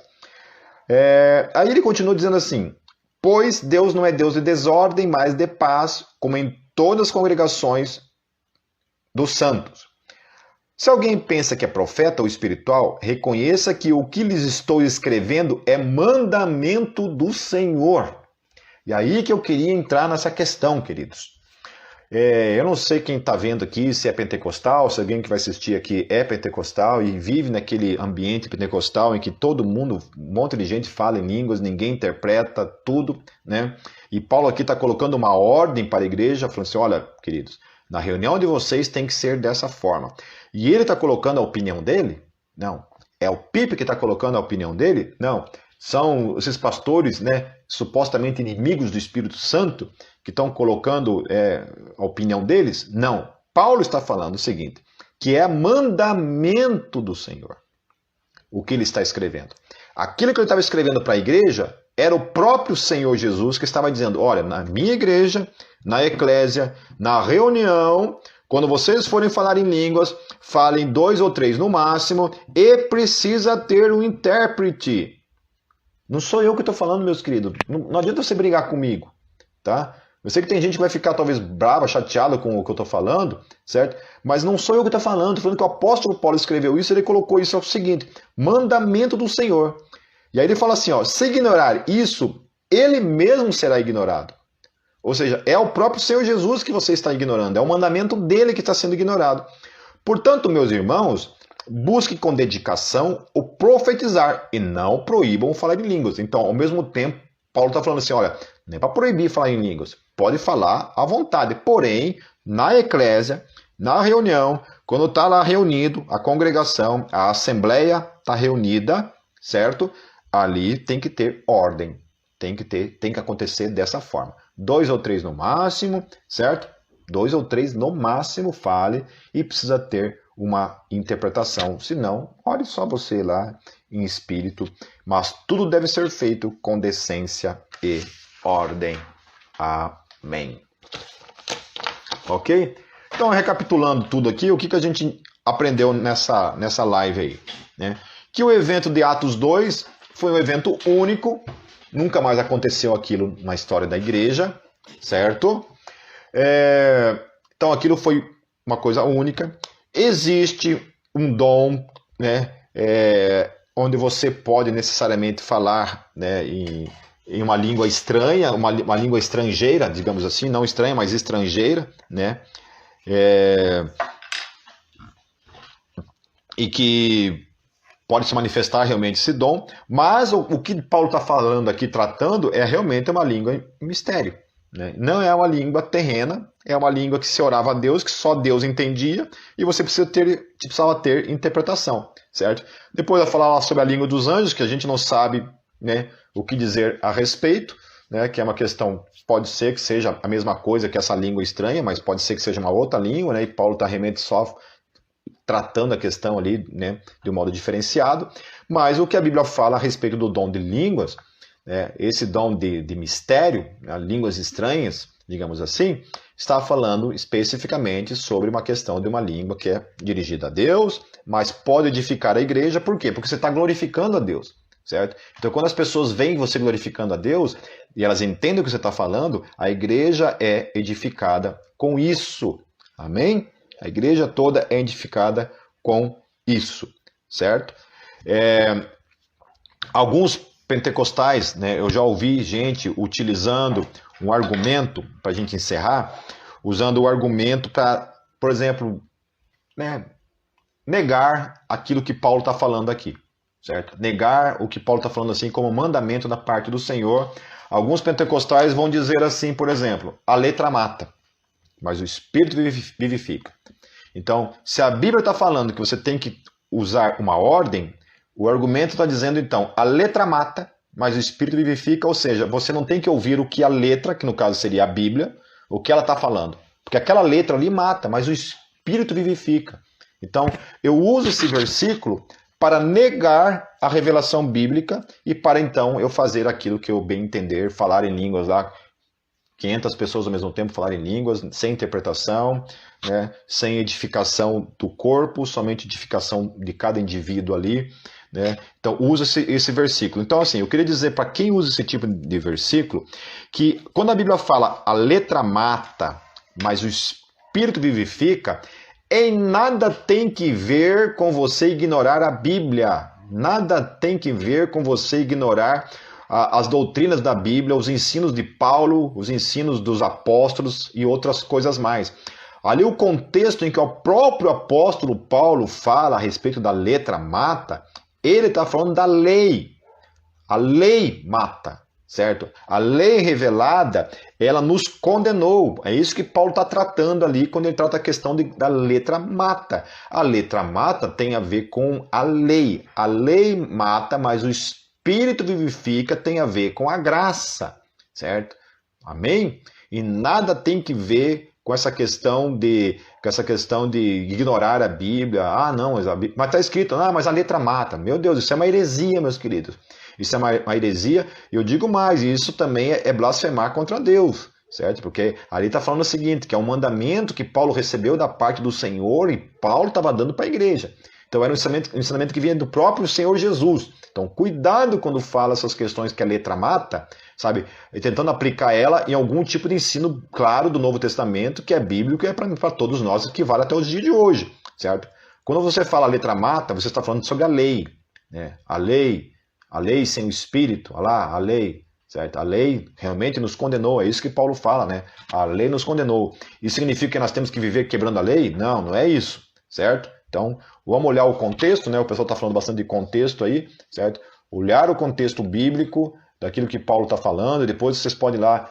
Aí ele continua dizendo assim, pois Deus não é Deus de desordem, mas de paz, como em todas as congregações dos santos. Se alguém pensa que é profeta ou espiritual, reconheça que o que lhes estou escrevendo é mandamento do Senhor. E aí que eu queria entrar nessa questão, queridos. Eu não sei quem está vendo aqui, se é pentecostal, se alguém que vai assistir aqui é pentecostal e vive naquele ambiente pentecostal em que todo mundo, um monte de gente fala em línguas, ninguém interpreta tudo, né? E Paulo aqui está colocando uma ordem para a igreja, falando assim, olha, queridos, na reunião de vocês tem que ser dessa forma. E ele está colocando a opinião dele? Não. É o Pipe que está colocando a opinião dele? Não. São esses pastores, né, supostamente inimigos do Espírito Santo, que estão colocando a opinião deles? Não. Paulo está falando o seguinte, que é mandamento do Senhor, o que ele está escrevendo. Aquilo que ele estava escrevendo para a igreja era o próprio Senhor Jesus que estava dizendo, olha, na minha igreja, na eclésia, na reunião, quando vocês forem falar em línguas, falem 2 ou 3 no máximo e precisa ter um intérprete. Não sou eu que estou falando, meus queridos. Não adianta você brigar comigo, tá? Eu sei que tem gente que vai ficar talvez brava, chateada com o que eu estou falando, certo? Mas não sou eu que estou falando. Estou falando que o apóstolo Paulo escreveu isso, ele colocou isso, é o seguinte, mandamento do Senhor. E aí ele fala assim, ó, se ignorar isso, ele mesmo será ignorado. Ou seja, é o próprio Senhor Jesus que você está ignorando, é o mandamento dele que está sendo ignorado. Portanto, meus irmãos, busque com dedicação o profetizar e não proíbam falar em línguas. Então, ao mesmo tempo, Paulo está falando assim, olha, nem para proibir falar em línguas, pode falar à vontade. Porém, na eclésia, na reunião, quando está lá reunido, a congregação, a assembleia está reunida, certo? Ali tem que ter ordem, tem que acontecer dessa forma. 2 ou 3 no máximo, certo? 2 ou 3 no máximo fale e precisa ter uma interpretação. Se não, olhe só você lá em espírito. Mas tudo deve ser feito com decência e ordem. Amém. Ok? Então, recapitulando tudo aqui, o que a gente aprendeu nessa live aí? Né? Que o evento de Atos 2 foi um evento único. Nunca mais aconteceu aquilo na história da igreja, certo? Então aquilo foi uma coisa única. Existe um dom, né, onde você pode necessariamente falar, né, em uma língua estranha, uma língua estrangeira, digamos assim, não estranha, mas estrangeira, né? E que pode se manifestar realmente esse dom, mas o que Paulo está falando aqui, tratando, é realmente uma língua em mistério. Né? Não é uma língua terrena, é uma língua que se orava a Deus, que só Deus entendia, e você precisava ter interpretação, certo? Depois vai falar sobre a língua dos anjos, que a gente não sabe, né, o que dizer a respeito, né, que é uma questão, pode ser que seja a mesma coisa que essa língua estranha, mas pode ser que seja uma outra língua, né, e Paulo está realmente só tratando a questão ali, né, de um modo diferenciado, mas o que a Bíblia fala a respeito do dom de línguas, né, esse dom de mistério, né, línguas estranhas, digamos assim, está falando especificamente sobre uma questão de uma língua que é dirigida a Deus, mas pode edificar a igreja, por quê? Porque você está glorificando a Deus, certo? Então quando as pessoas veem você glorificando a Deus, e elas entendem o que você está falando, a igreja é edificada com isso, amém? A igreja toda é edificada com isso, certo? Alguns pentecostais, né, eu já ouvi gente utilizando um argumento, para a gente encerrar, usando o argumento para, por exemplo, né, negar aquilo que Paulo está falando aqui, certo? Negar o que Paulo está falando assim como mandamento da parte do Senhor. Alguns pentecostais vão dizer assim, por exemplo, a letra mata, mas o Espírito vivifica. Então, se a Bíblia está falando que você tem que usar uma ordem, o argumento está dizendo, então, a letra mata, mas o Espírito vivifica, ou seja, você não tem que ouvir o que a letra, que no caso seria a Bíblia, o que ela está falando. Porque aquela letra ali mata, mas o Espírito vivifica. Então, eu uso esse versículo para negar a revelação bíblica e para, então, eu fazer aquilo que eu bem entender, falar em línguas lá, 500 pessoas ao mesmo tempo falar em línguas, sem interpretação, né, sem edificação do corpo, somente edificação de cada indivíduo ali. Né? Então, usa esse versículo. Então, assim, eu queria dizer para quem usa esse tipo de versículo, que quando a Bíblia fala a letra mata, mas o Espírito vivifica, em nada tem que ver com você ignorar a Bíblia. Nada tem que ver com você ignorar as doutrinas da Bíblia, os ensinos de Paulo, os ensinos dos apóstolos e outras coisas mais. Ali o contexto em que o próprio apóstolo Paulo fala a respeito da letra mata, ele está falando da lei. A lei mata, certo? A lei revelada, ela nos condenou. É isso que Paulo está tratando ali quando ele trata a questão da letra mata. A letra mata tem a ver com a lei. A lei mata, mas o Espírito vivifica, tem a ver com a graça, certo? Amém? E nada tem que ver com essa questão de ignorar a Bíblia. Ah, não, mas está escrito, mas a letra mata. Meu Deus, isso é uma heresia, meus queridos. Isso é uma heresia, e eu digo mais, isso também é blasfemar contra Deus, certo? Porque ali está falando o seguinte, que é um mandamento que Paulo recebeu da parte do Senhor e Paulo estava dando para a igreja. Então era um ensinamento que vinha do próprio Senhor Jesus. Então cuidado quando fala essas questões que a letra mata, sabe? E tentando aplicar ela em algum tipo de ensino claro do Novo Testamento, que é bíblico e é para todos nós, que vale até os dias de hoje, certo? Quando você fala letra mata, você está falando sobre a lei, né? A lei sem o Espírito, olha lá, a lei, certo? A lei realmente nos condenou, é isso que Paulo fala, né? A lei nos condenou. Isso significa que nós temos que viver quebrando a lei? Não, não é isso, certo? Então, vamos olhar o contexto, né? O pessoal está falando bastante de contexto aí, certo? Olhar o contexto bíblico daquilo que Paulo está falando, e depois vocês podem ir lá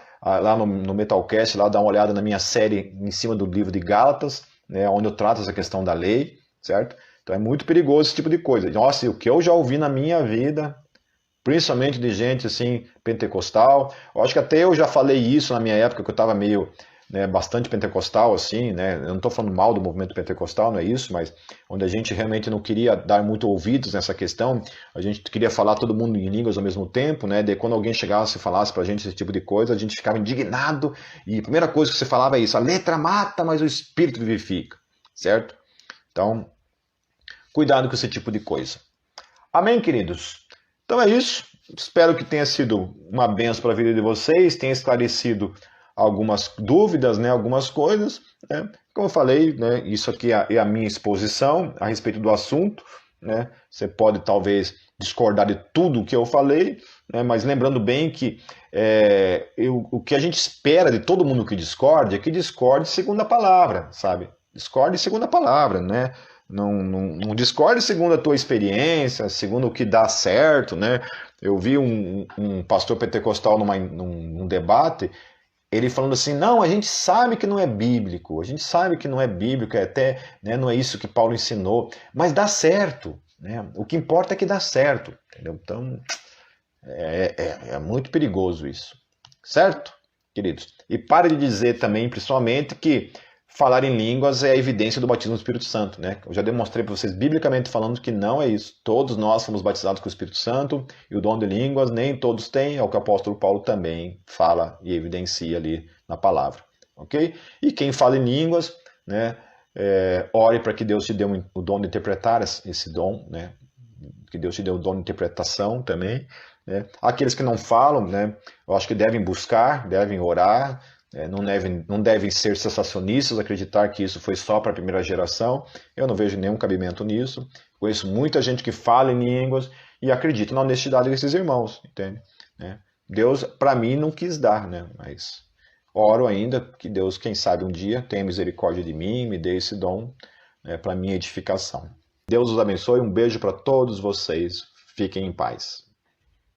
no Metalcast, lá dar uma olhada na minha série em cima do livro de Gálatas, né? Onde eu trato essa questão da lei, certo? Então é muito perigoso esse tipo de coisa. Nossa, o que eu já ouvi na minha vida, principalmente de gente assim, pentecostal, eu acho que até eu já falei isso na minha época, que eu estava meio, né, bastante pentecostal, assim, né? Eu não estou falando mal do movimento pentecostal, não é isso, mas onde a gente realmente não queria dar muito ouvidos nessa questão, a gente queria falar todo mundo em línguas ao mesmo tempo, né? Daí quando alguém chegasse e falasse pra gente esse tipo de coisa, a gente ficava indignado, e a primeira coisa que você falava é isso, a letra mata, mas o Espírito vivifica, certo? Então, cuidado com esse tipo de coisa. Amém, queridos? Então é isso. Espero que tenha sido uma bênção para a vida de vocês, tenha esclarecido algumas dúvidas, né, algumas coisas. Né? Como eu falei, né, isso aqui é a minha exposição a respeito do assunto. Né? Você pode talvez discordar de tudo o que eu falei, né, mas lembrando bem que o que a gente espera de todo mundo que discorde é que discorde segundo a palavra, sabe? Discorde segundo a palavra, né? Não discorde segundo a tua experiência, segundo o que dá certo, né? Eu vi um pastor pentecostal num debate, ele falando assim, não, a gente sabe que não é bíblico, a gente sabe que não é bíblico, até, né, não é isso que Paulo ensinou, mas dá certo, né? O que importa é que dá certo, entendeu? Então, é muito perigoso isso, certo, queridos? E pare de dizer também, principalmente, que falar em línguas é a evidência do batismo do Espírito Santo, né? Eu já demonstrei para vocês, biblicamente falando, que não é isso. Todos nós fomos batizados com o Espírito Santo e o dom de línguas nem todos têm, é o que o apóstolo Paulo também fala e evidencia ali na palavra, ok? E quem fala em línguas, né, ore para que Deus te dê o dom de interpretar esse dom, né? Que Deus te dê o dom de interpretação também, né? Aqueles que não falam, né, eu acho que devem buscar, devem orar, não devem ser sensacionistas, acreditar que isso foi só para a primeira geração. Eu não vejo nenhum cabimento nisso. Conheço muita gente que fala em línguas e acredita na honestidade desses irmãos, entende? Deus, para mim, não quis dar, né? Mas oro ainda que Deus, quem sabe um dia, tenha misericórdia de mim, me dê esse dom, né, para minha edificação. Deus os abençoe, um beijo para todos vocês, fiquem em paz.